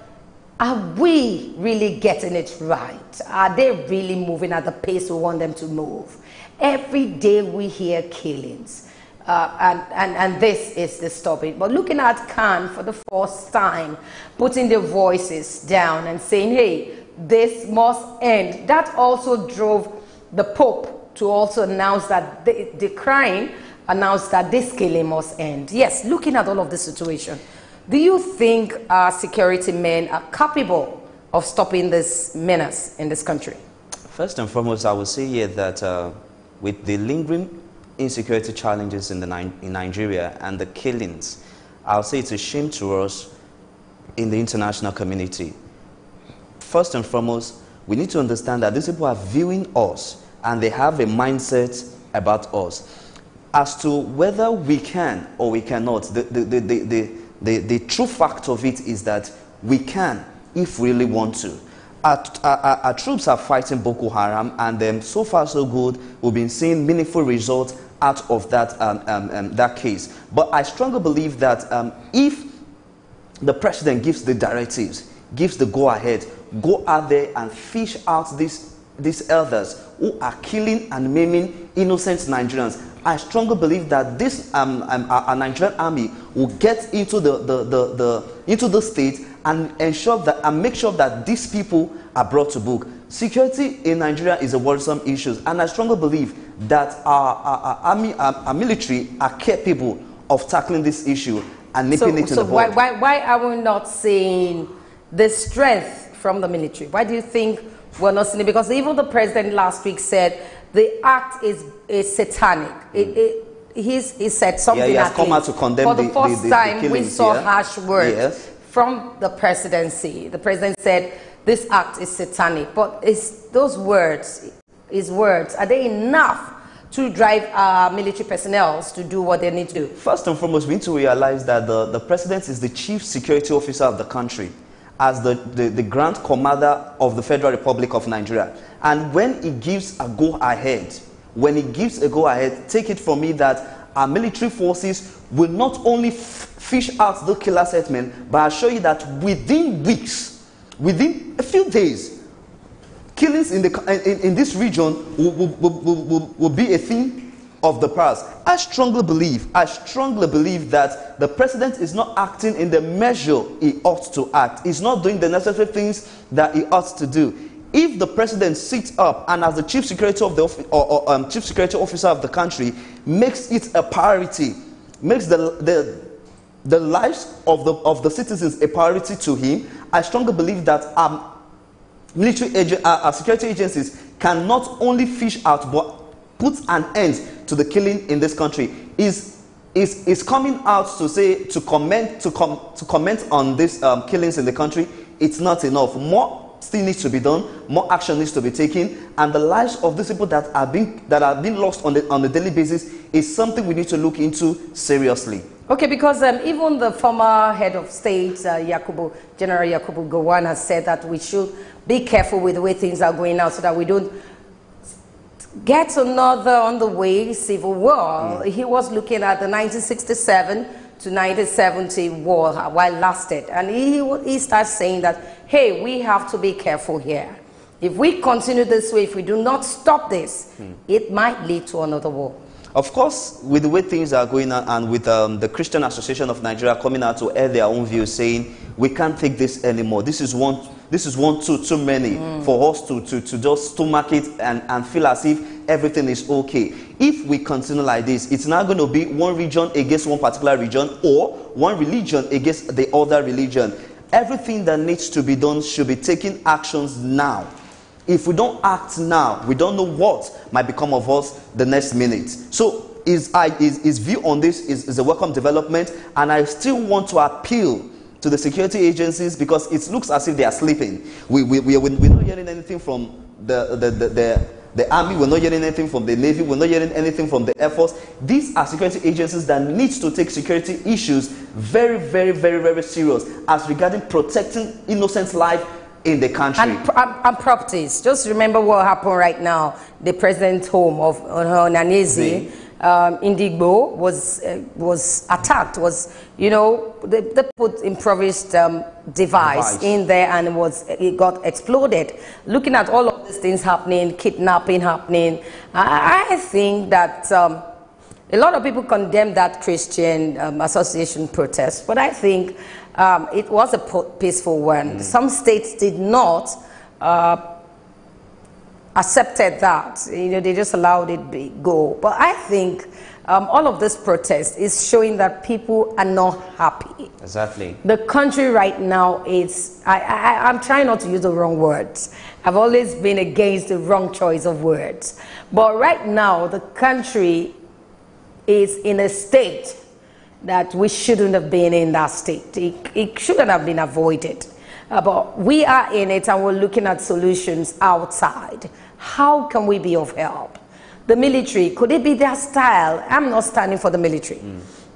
are we really getting it right? Are they really moving at the pace we want them to move? Every day we hear killings, and this is disturbing. But looking at Khan for the first time, putting their voices down and saying, hey, this must end. That also drove the Pope to also announce that announced that this killing must end. Yes, looking at all of this situation, do you think our security men are capable of stopping this menace in this country? First and foremost, I would say here that with the lingering insecurity challenges in Nigeria and the killings, I'll say it's a shame to us in the international community. First and foremost, we need to understand that these people are viewing us and they have a mindset about us. As to whether we can or we cannot, the true fact of it is that we can if we really want to. our troops are fighting Boko Haram, and so far so good. We've been seeing meaningful results out of that that case. But I strongly believe that if the president gives the directives, gives the go-ahead, go out there and fish out these elders who are killing and maiming innocent Nigerians, I strongly believe that this our Nigerian army will get into the state and ensure that and make sure that these people are brought to book. Security in Nigeria is a worrisome issue, and I strongly believe that our army, our military, are capable of tackling this issue and nipping it in the bud. Why are we not seeing the strength from the military? Why do you think we're not seeing it? Because even the president last week said the act is satanic. He said something. Yeah, he has come out to condemn for the first time. We saw harsh words from the presidency. The president said this act is satanic. But is those words, are they enough to drive our military personnel to do what they need to do? First and foremost, we need to realize that the president is the chief security officer of the country, as the grand commander of the Federal Republic of Nigeria. And when he gives a go-ahead, take it from me that our military forces will not only fish out the killer herdsmen, but I'll show you that within weeks, within a few days, killings in this region will be a thing of the past. I strongly believe that the president is not acting in the measure he ought to act. He's not doing the necessary things that he ought to do. If the president sits up and as the chief security of chief security officer of the country makes it a priority, makes the lives of the citizens a priority to him, I strongly believe that our security agencies can not only fish out but put an end to the killing in this country. Is coming out to say to comment on these killings in the country. It's not enough. More still needs to be done. More action needs to be taken, and the lives of these people that are being lost on a daily basis is something we need to look into seriously. Okay, because even the former head of state, General Yakubu Gowon, has said that we should be careful with the way things are going now, so that we don't get another on the way civil war. He was looking at the 1967 to 1970 war, while it lasted, and he starts saying that, hey, we have to be careful here. If we continue this way, if we do not stop this, it might lead to another war. Of course, with the way things are going on, and with the Christian Association of Nigeria coming out to air their own views, saying we can't take this anymore. This is one too many for us to just stomach it and feel as if everything is okay. If we continue like this, it's not going to be one region against one particular region, or one religion against the other religion. Everything that needs to be done should be taking actions now. If we don't act now, we don't know what might become of us the next minute. So his view on this is a welcome development, and I still want to appeal to the security agencies, because it looks as if they are sleeping. We're not hearing anything from the army, we're not hearing anything from the navy, we're not hearing anything from the air force. These are security agencies that need to take security issues very, very, very, very serious as regarding protecting innocent life in the country. And properties. Just remember what happened right now. The president's home of Onanezi, Indigbo, was attacked. They put improvised device in there, and it got exploded. Looking at all of these things happening, kidnapping happening, I think that a lot of people condemn that Christian association protest, but I think it was a peaceful one. Some states did not accepted that. They just allowed it to go. But I think all of this protest is showing that people are not happy. Exactly. The country right now is, I'm trying not to use the wrong words. I've always been against the wrong choice of words. But right now, the country is in a state that we shouldn't have been in that state. It shouldn't have been avoided. But we are in it, and we're looking at solutions outside. How can we be of help? The military, could it be their style? I'm not standing for the military.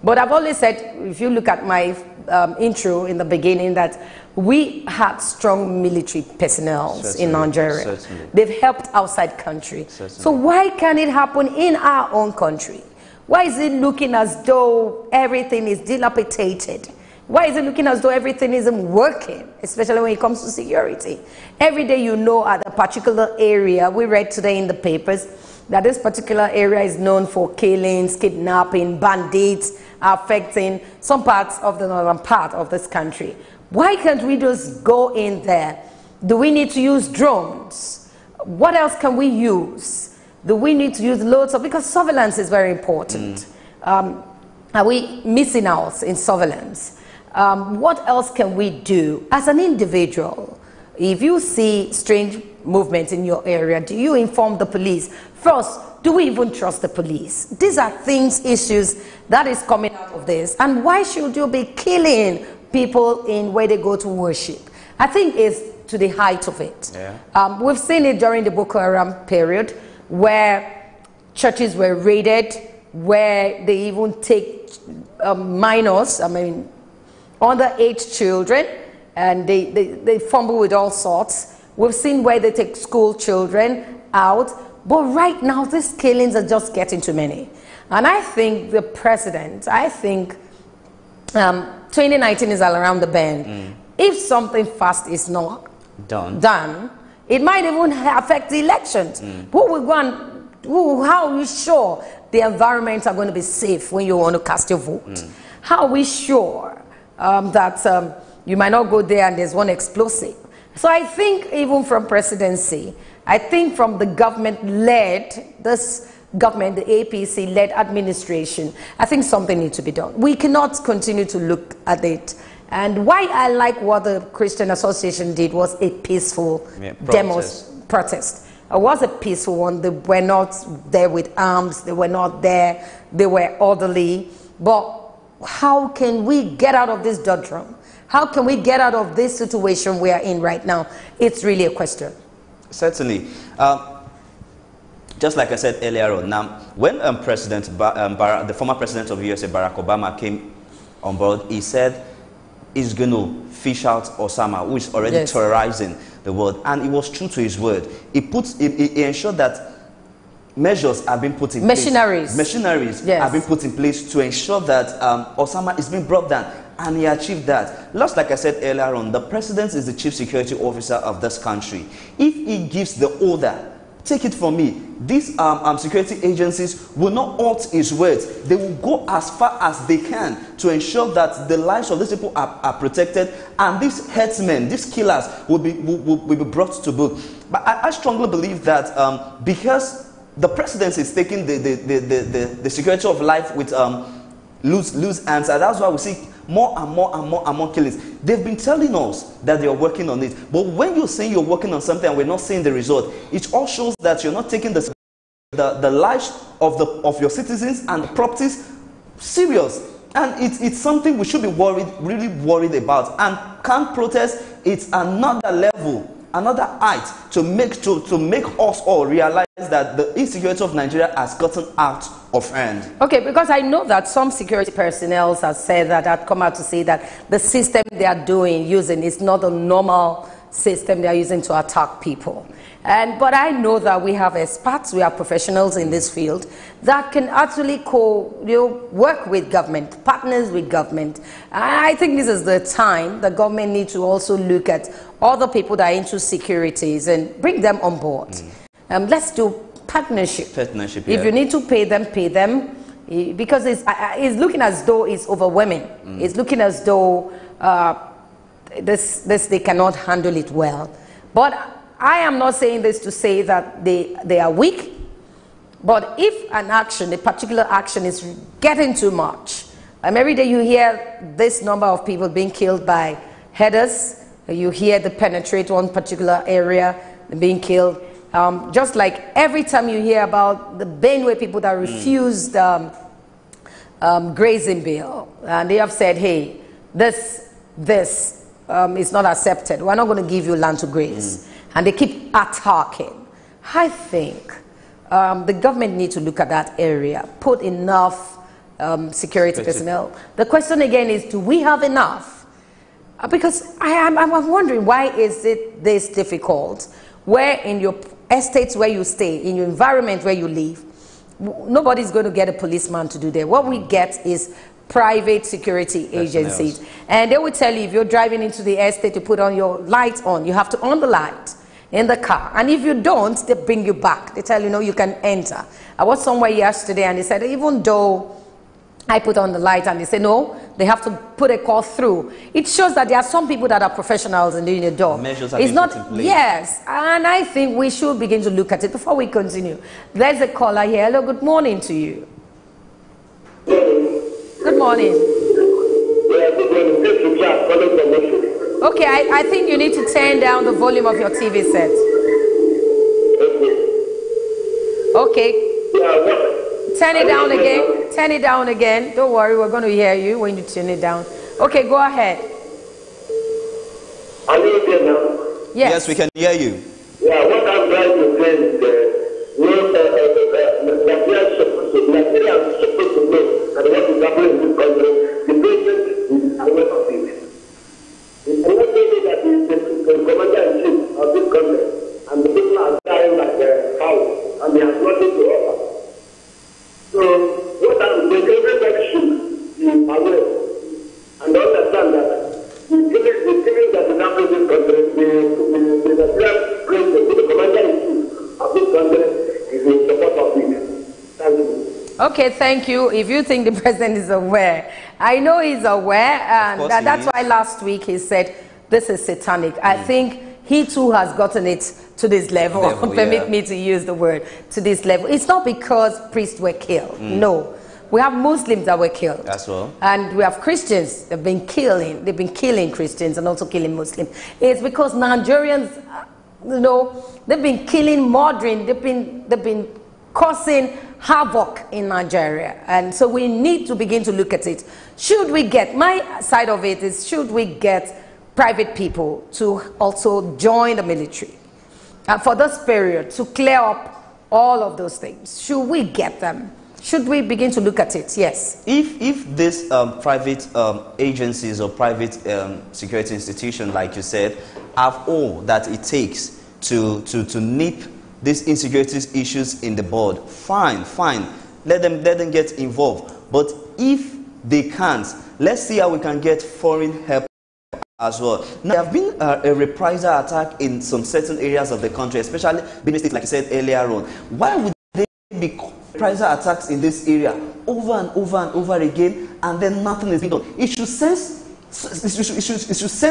But I've always said, if you look at my intro in the beginning that we had strong military personnel in Nigeria. Certainly. They've helped outside country. Certainly. So why can't it happen in our own country? Why is it looking as though everything is dilapidated? Why is it looking as though everything isn't working, especially when it comes to security? Every day you know at a particular area, we read today in the papers that this particular area is known for killings, kidnapping, bandits affecting some parts of the northern part of this country. Why can't we just go in there? Do we need to use drones? What else can we use? Do we need to use loads of, because surveillance is very important. Are we missing out in surveillance? What else can we do as an individual? If you see strange movement in your area, do you inform the police? First, do we even trust the police? These are things, issues that is coming out of this. And why should you be killing people in where they go to worship? I think it's to the height of it. Yeah. We've seen it during the Boko Haram period, where churches were raided, where they even take minors, I mean, underage children, and they fumble with all sorts. We've seen where they take school children out. But right now, these killings are just getting too many. And I think the president, 2019 is all around the bend. If something fast is not done, it might even affect the elections. How are we sure the environment are going to be safe when you want to cast your vote? How are we sure that you might not go there and there's one explosive? So I think even from presidency, I think from the government-led, this government, the APC-led administration, I think something needs to be done. We cannot continue to look at it. And why I like what the Christian Association did was a peaceful protest. It was a peaceful one. They were not there with arms. They were not there. They were orderly. But how can we get out of this doldrum? How can we get out of this situation we are in right now? It's really a question. Certainly. Just like I said earlier on, now, when the former president of the USA, Barack Obama, came on board, he said he's going to fish out Osama, who is already terrorizing the world. And he was true to his word. He ensured that measures have been put in place. Machineries have been put in place to ensure that Osama is being brought down. And he achieved that. Just like I said earlier on, the president is the chief security officer of this country. If he gives the order, take it from me, these security agencies will not halt his words. They will go as far as they can to ensure that the lives of these people are protected, and these herdsmen, these killers, will be brought to book. But I strongly believe that because the presidency is taking the security of life with loose hands, and that's why we see more and more killings. They've been telling us that they are working on it, but when you're saying you're working on something and we're not seeing the result, it all shows that you're not taking the lives of your citizens and the properties serious. And it's something we should be really worried about. And camp protest, it's another level, another height to make us all realize that the insecurity of Nigeria has gotten out of hand. Okay, because I know that some security personnel have said that, have come out to say that the system they are using is not a normal system they are using to attack people. But I know that we have experts, we have professionals in this field that can actually work with government, partners with government. And I think this is the time the government needs to also look at other people that are into securities and bring them on board. Let's do partnership. If you need to pay them, because it's looking as though it's overwhelming. It's looking as though they cannot handle it well. But I am not saying this to say that they are weak, but if a particular action is getting too much, every day you hear this number of people being killed by herders, you hear they penetrate one particular area, being killed. Just like every time you hear about the Benue people that refused grazing bill, and they have said, hey, this is not accepted. We're not going to give you land to graze. And they keep attacking. I think the government needs to look at that area, put enough security personnel. The question again is, do we have enough? Because I'm wondering, why is it this difficult? Where in your estates where you stay, in your environment where you live, nobody's going to get a policeman to do that. What we get is private security agencies. And they will tell you, if you're driving into the estate to put on your lights on, you have to on the light in the car. And if you don't, they bring you back. They tell you, no, you can enter. I was somewhere yesterday and they said, even though I put on the light, and they say, no, they have to put a call through. It shows that there are some people that are professionals in doing the job. Measures are being put in place. Yes, and I think we should begin to look at it before we continue. There's a caller here. Hello, good morning to you. Good morning. Okay, I think you need to turn down the volume of your TV set. Okay. Turn it down again. Turn it down again. Don't worry, we're going to hear you when you turn it down. Okay, go ahead. Are you there now? Yes. Yes, we can hear you. Yeah, what I'm trying to say is Nigeria is supposed to know, and what is happening in this country, the president is aware of it. It's not only that the commander-in-chief of this country, and the people are dying like cows, and they have nothing to offer. So, what I'm saying, everybody should be aware and understand that the killing that is happening in this country, the president, the commander-in-chief of this country is in support of it. Thank you. Okay, thank you. If you think the president is aware, I know he's aware, and that's why last week he said this is satanic. I think he too has gotten it to this level. Permit me to use the word, to this level. It's not because priests were killed. No. We have Muslims that were killed. As well. And we have Christians that have been killing. They've been killing Christians and also killing Muslims. It's because Nigerians, you know, they've been killing, murdering, they've been causing havoc in Nigeria. And so we need to begin to look at it. Should we get, my side of it is, should we get private people to also join the military for this period to clear up all of those things? Should we get them? Should we begin to look at it? Yes. If these private agencies or private security institutions, like you said, have all that it takes to nip these insecurity issues in the bud, fine. Let them get involved. But if they can't, let's see how we can get foreign help as well. Now, there have been a reprisal attack in some certain areas of the country, especially Benue State, like you said earlier on. Why would they be reprisal attacks in this area over and over again, and then nothing is being done? It should send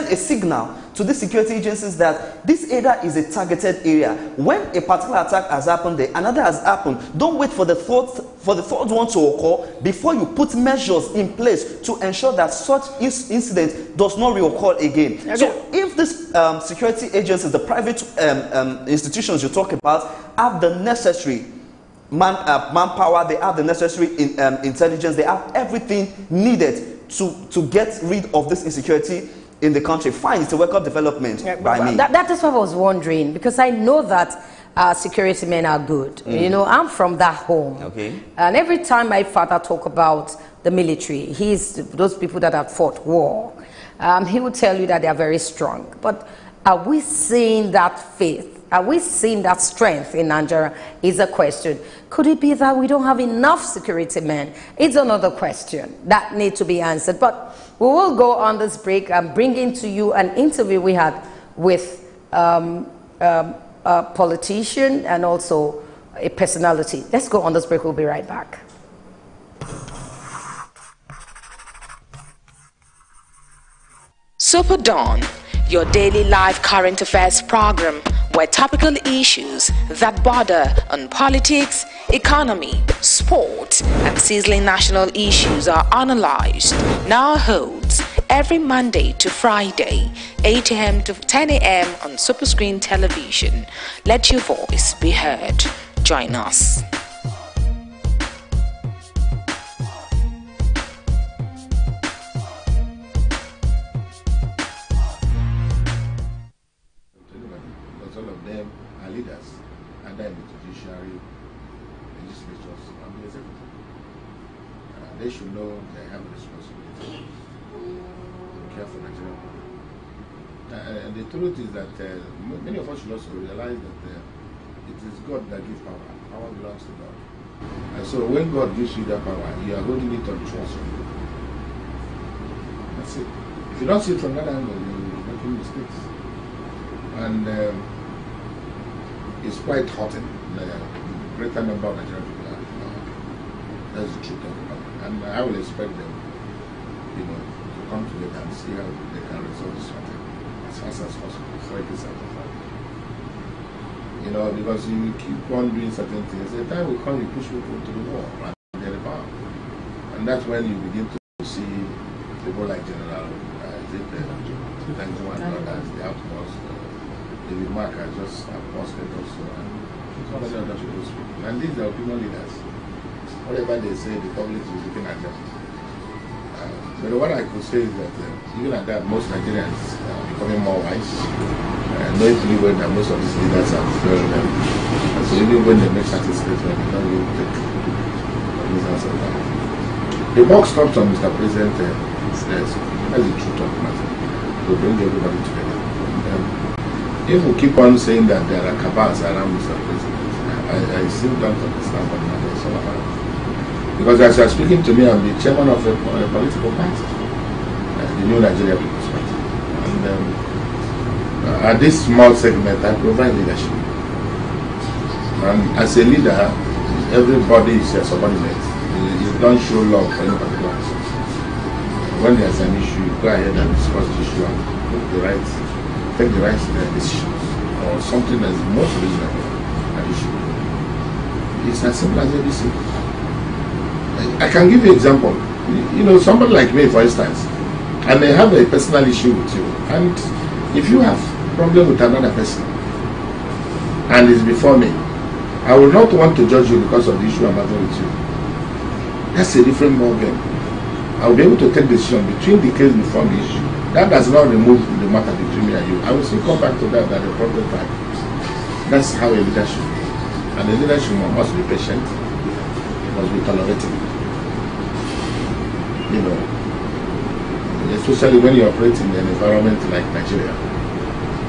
a signal to the security agencies that this area is a targeted area. When a particular attack has happened there, another has happened, don't wait for the third one to occur before you put measures in place to ensure that such incident does not reoccur again. Okay. So if this security agencies, the private institutions you talk about, have the necessary manpower, they have the necessary intelligence, they have everything needed to get rid of this insecurity in the country, fine, it's a welcome development by me. That is what I was wondering, because I know that security men are good. You know, I'm from that home. Okay. And every time my father talk about the military, those people that have fought war, he would tell you that they are very strong. But are we seeing that faith? Are we seeing that strength in Nigeria? Is a question. Could it be that we don't have enough security men? It's another question that needs to be answered. But we will go on this break and bring into you an interview we had with a politician and also a personality. Let's go on this break. We'll be right back. SuperDawn, your daily live current affairs program, where topical issues that border on politics, economy, sport, and sizzling national issues are analyzed, now holds every Monday to Friday, 8 a.m. to 10 a.m. on Superscreen television. Let your voice be heard. Join us. they should know they have a responsibility to care for Nigerian people. And the truth is that many of us should also realize that it is God that gives power. Power belongs to God. And so when God gives you that power, you are holding it on trust. That's it. If you don't see it from that angle, you're making mistakes. And it's quite hurting. The greater number of Nigerian people are power. That's the truth of the matter. And I will expect them, to come together and see how they can resolve this matter as fast as possible before it is out of hand. Because you keep on doing certain things, the time will come you push people to the wall and get the power. And that's when you begin to see people like General Tango and others, the outpost, David Mark has just posted also, and so many other people speaking. And these are opinion leaders. Whatever they say, the public is looking at them. But what I could say is that even at that, most Nigerians are becoming more wise. Knowing fully well that most of these leaders have failed them. And so even when they make certain statements, they don't really take cognizance of that. The buck stops on Mr. President says, that's the truth of the matter, to bring everybody together. If we keep on saying that there are cabals around Mr. President, I still don't understand what the matter is all about. Because as you are speaking to me, I'm the chairman of a political party, the New Nigeria People's Party. And at this small segment, I provide leadership. And as a leader, everybody is a subordinate. You don't show love for any particular person. When there's an issue, you go ahead and discuss the issue and take the right decisions, or something that is most reasonable at issue. It's as simple as ABC. I can give you an example. Somebody like me, for instance, I may have a personal issue with you, and if you have a problem with another person, and it's before me, I will not want to judge you because of the issue I'm having with you. That's a different ballgame. I will be able to take the decision between the case before the issue. That does not remove the matter between me and you. I will still come back to that at the proper time. That's how a leader should be. And a leader must be patient, must be tolerating. Especially when you operate in an environment like Nigeria,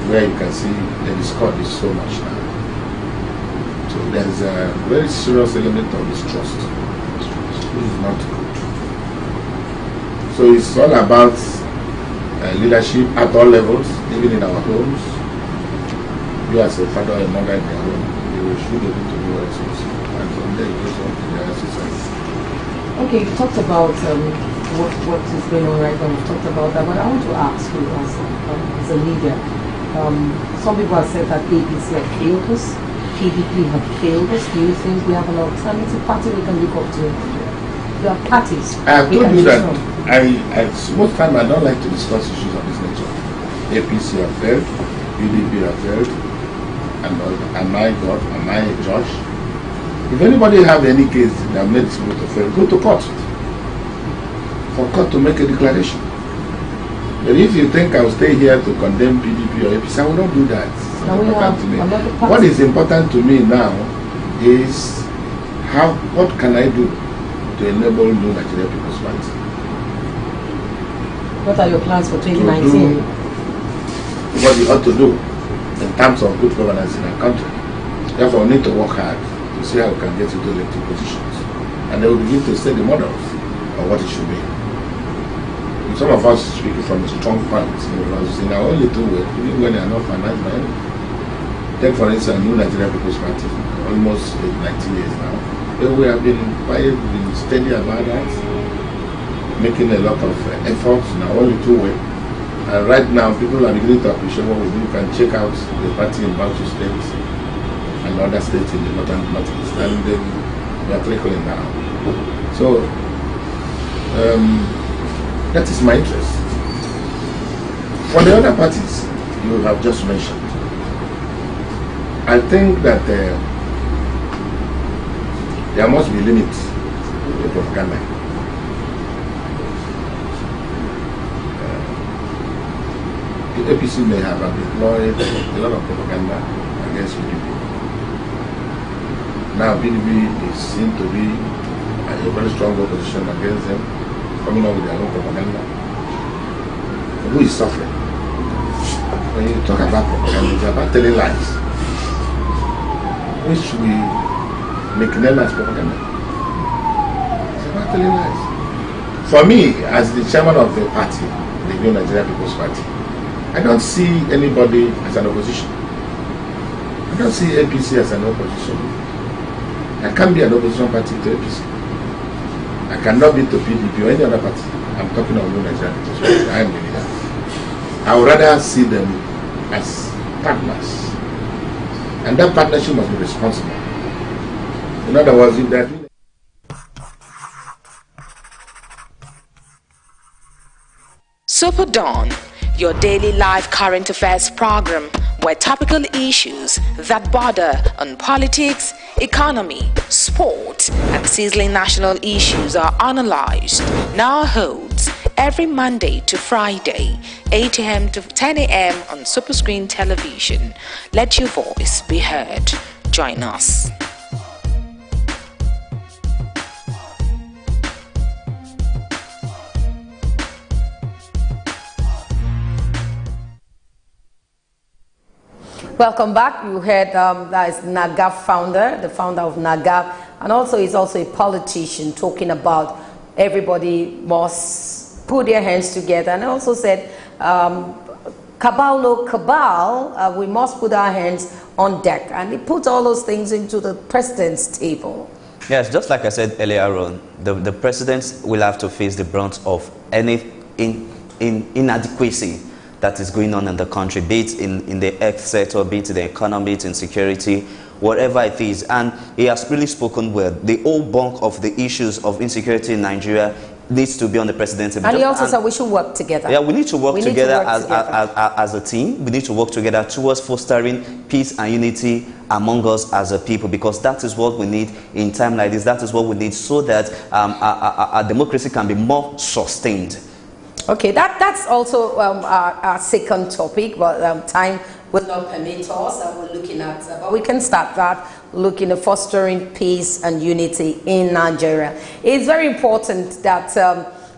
where you can see the discord is so much now. So there's a very serious element of distrust, which is not good. So it's all about leadership at all levels, even in our homes. You as a father or a mother in your home, you should be able to do what you see. And from there, you go on to the exercise. Okay, you talked about what is going on right now. We talked about that, but I want to ask you as a leader. Some people have said that APC have failed us, PDP have failed us. Do you think we have an alternative party we can look up to? There are parties. I have told you that most time I don't like to discuss issues of this nature. APC have failed, PDP have failed, and am I God? Am I a judge? If anybody have any case that made people to fail, go to court. For court to make a declaration. But if you think I'll stay here to condemn PDP or APC, I will not do that. What is important to me now is what can I do to enable New Nigeria People's Party? What are your plans for 2019? To do what we ought to do in terms of good governance in our country. Therefore, we need to work hard to see how we can get into elected positions. And then we begin to set the models of what it should be. Some of us speak from a strong point, because in our own little way, even when they are not financed by anyone. Take for instance, New Nigeria People's Party, almost 90 years now. We have been steady about that, making a lot of efforts in our own little way. And right now, people are beginning to appreciate what we do. You can check out the party in Bauchi State and other states in the northeast, and we are trickling now. So, that is my interest. For the other parties you have just mentioned, I think that there must be limits to propaganda. The APC may have employed a lot of propaganda against PDP. Now PDP is seen to be a very strong opposition against them, coming up with their own propaganda. Who is suffering? When you talk about propaganda, it's about telling lies, which we nickname as propaganda. It's about telling lies. For me, as the chairman of the party, the New Nigeria People's Party, I don't see anybody as an opposition. I don't see APC as an opposition. I can't be an opposition party to APC. I cannot be to PDP or any other party. I'm talking of New Nigeria People's Party. I am the leader. I would rather see them as partners. And that partnership must be responsible. In other words, if they're doing SuperDawn, your daily live current affairs program where topical issues that border on politics, economy, sport, and sizzling national issues are analyzed, now holds every Monday to Friday, 8 a.m. to 10 a.m. on Superscreen Television. Let your voice be heard. Join us. Welcome back. You heard that is NAGAF founder, the founder of NAGAF, and also he's also a politician talking about everybody must put their hands together, and also said cabal no cabal, we must put our hands on deck, and he put all those things into the president's table. Yes, just like I said earlier on, the president will have to face the brunt of any inadequacy that is going on in the country, be it in the health sector, be it in the economy, be it in security, whatever it is. And he has really spoken well. The whole bulk of the issues of insecurity in Nigeria needs to be on the president's table. And he also said we should work together. Yeah, we need to work together as a team. We need to work together towards fostering peace and unity among us as a people, because that is what we need in time like this. That is what we need so that our democracy can be more sustained. Okay, that's also our second topic, but time will not permit us. We're looking at, but we can start that, looking at fostering peace and unity in Nigeria. It's very important that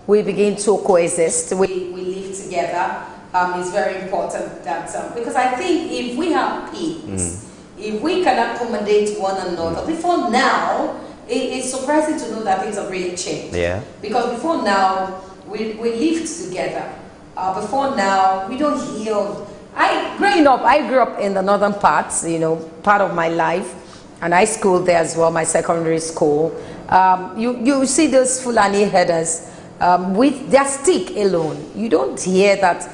we begin to coexist, we live together. It's very important that, because I think if we have peace, if we can accommodate one another, before now, it's surprising to know that things have really changed. Yeah. Because before now, we lived together. Before now, we don't hear of... Growing up, I grew up in the northern parts, you know, part of my life. And I schooled there as well, my secondary school. You see those Fulani herders with their stick alone. You don't hear that.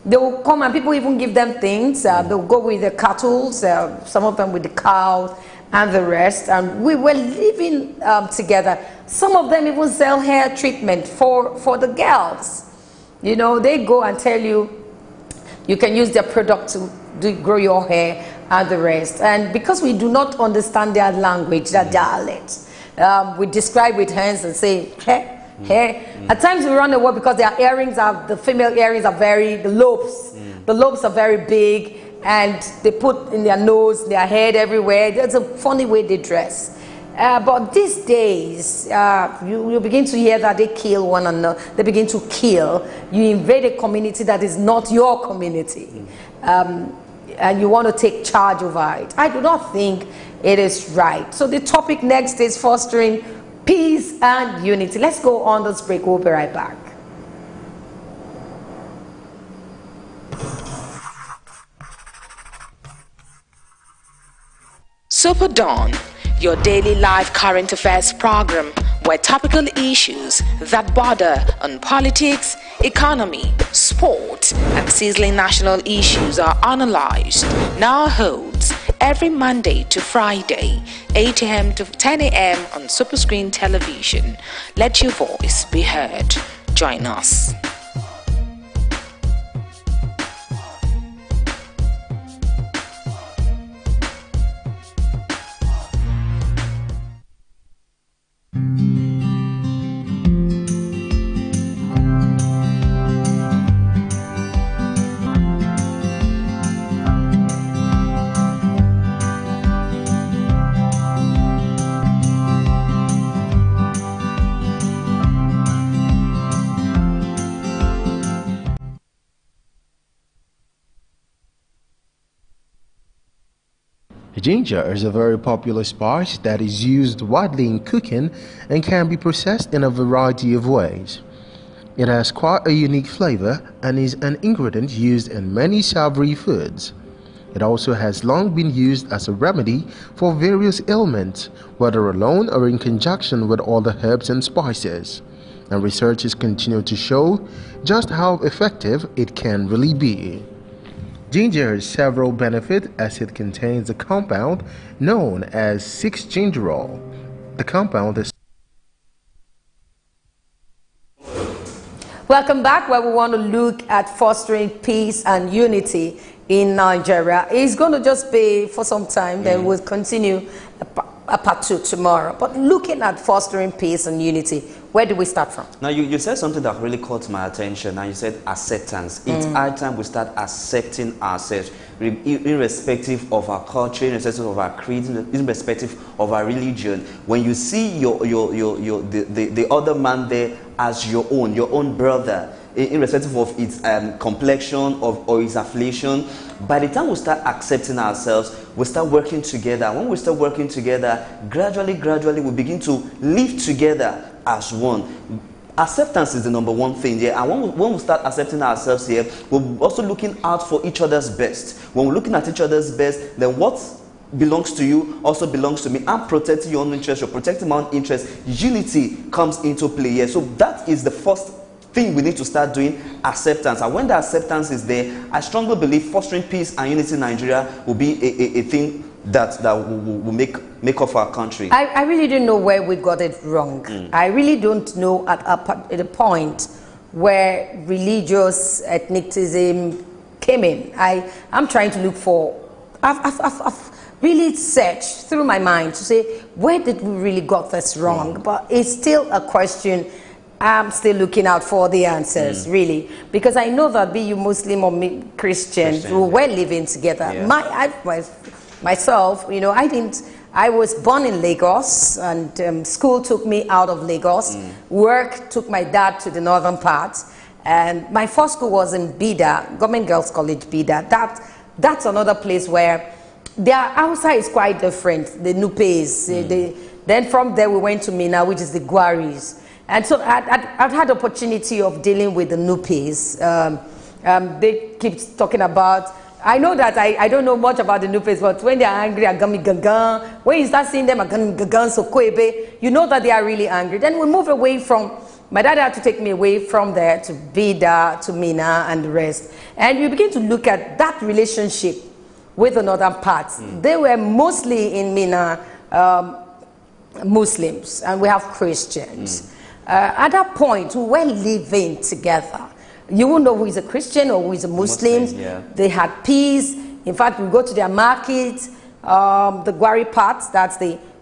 They will come and people even give them things. They'll go with the cattle, some of them with the cows and the rest. And we were living together. Some of them even sell hair treatment for the girls. You know, they go and tell you, you can use their product to grow your hair and the rest. And because we do not understand their language, their dialect, we describe with hands and say, hair, hair. At times we run away because their earrings are, the female earrings are the lobes are very big, and they put in their nose, their head everywhere. There's a funny way they dress. But these days, you begin to hear that they kill one another. They begin to kill. You invade a community that is not your community. And you want to take charge over it. I do not think it is right. So the topic next is fostering peace and unity. Let's go on this break. We'll be right back. SuperDawn, your daily live current affairs program where topical issues that border on politics, economy, sport, and sizzling national issues are analyzed, now holds every Monday to Friday, 8 a.m. to 10 a.m. on Superscreen Television. Let your voice be heard. Join us. Ginger is a very popular spice that is used widely in cooking and can be processed in a variety of ways. It has quite a unique flavor and is an ingredient used in many savory foods. It also has long been used as a remedy for various ailments, whether alone or in conjunction with other herbs and spices. And researchers continue to show just how effective it can really be. Ginger has several benefits as it contains a compound known as 6-gingerol. The compound is... Welcome back, where we want to look at fostering peace and unity in Nigeria. It's going to just be for some time, then we'll continue a part 2 tomorrow. But looking at fostering peace and unity, where do we start from? Now, you said something that really caught my attention, and you said acceptance. It's high time we start accepting ourselves, irrespective of our culture, irrespective of our creed, irrespective of our religion. When you see the other man there as your own brother, irrespective of its complexion or its affiliation, by the time we start accepting ourselves, we start working together. When we start working together, gradually we begin to live together as one. Acceptance is the number one thing here, and when we start accepting ourselves here, we're also looking out for each other's best. When we're looking at each other's best, then what belongs to you also belongs to me. I'm protecting your own interest, you're protecting my own interest. Unity comes into play here. So that is the first thing we need to start doing, acceptance. And when the acceptance is there, I strongly believe fostering peace and unity in Nigeria will be a thing that will make up our country. I really don't know where we got it wrong. I really don't know at a point where religious ethnicism came in. I'm trying to look for, I've really searched through my mind to say, where did we really got this wrong? But it's still a question. I'm still looking out for the answers, really, because I know that be you Muslim or Christian, we're living together. Yeah. Myself, you know, I was born in Lagos, and school took me out of Lagos. Work took my dad to the northern part, and my first school was in Bida, Government Girls College, Bida. That's another place where their outside is quite different, the Nupes. Then from there we went to Mina, which is the Gwaris. And so I've had opportunity of dealing with the Nupes. They keep talking about, I know that I don't know much about the Nupes, but when they are angry, agami gangan, when you start seeing them agami gangan, so kwebe, you know that they are really angry. Then we move away from, my dad had to take me away from there to Bida, to Mina, and the rest. And we begin to look at that relationship with the northern parts. They were mostly in Mina Muslims, and we have Christians. At that point, we were living together. You won't know who is a Christian or who is a Muslim. They had peace. In fact, we go to their markets, the Gwari part,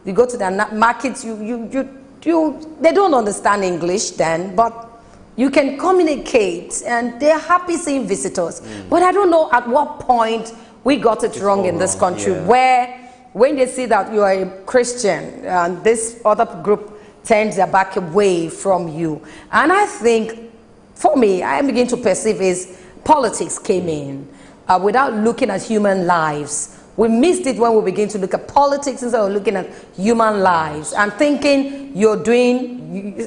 you go to their markets, they don't understand English then, but you can communicate, and they're happy seeing visitors. But I don't know at what point we got it wrong in this country, where when they see that you are a Christian, and this other group turns their back away from you. And I think, for me, I begin to perceive is politics came in without looking at human lives. We missed it when we begin to look at politics instead of looking at human lives and thinking you're doing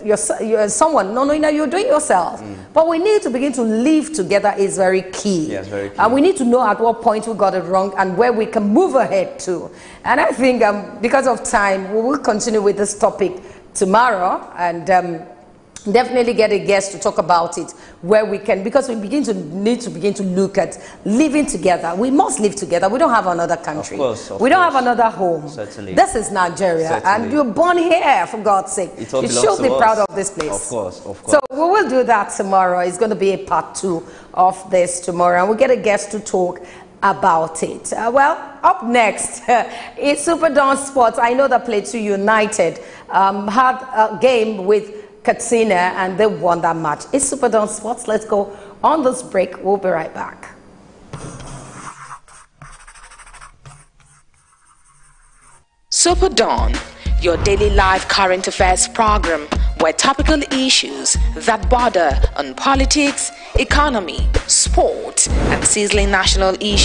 you're someone. No, you're doing yourself. But we need to begin to live together is very key. Yes, very key. And we need to know at what point we got it wrong and where we can move ahead to. And I think because of time, we will continue with this topic tomorrow, and definitely get a guest to talk about it where we can, because we need to begin to look at living together. We must live together. We don't have another country. Of course, we don't have another home. Certainly. This is Nigeria. And you're born here, for God's sake. You should be proud of this place. Of course. So we will do that tomorrow. It's going to be a part 2 of this tomorrow, and we'll get a guest to talk about it. Well, up next is SuperDawn Sports. I know that Plateau United had a game with Katsina and they won that match. It's SuperDawn Sports. Let's go on this break. We'll be right back. SuperDawn, your daily live current affairs program where topical issues that border on politics, economy, sport, and sizzling national issues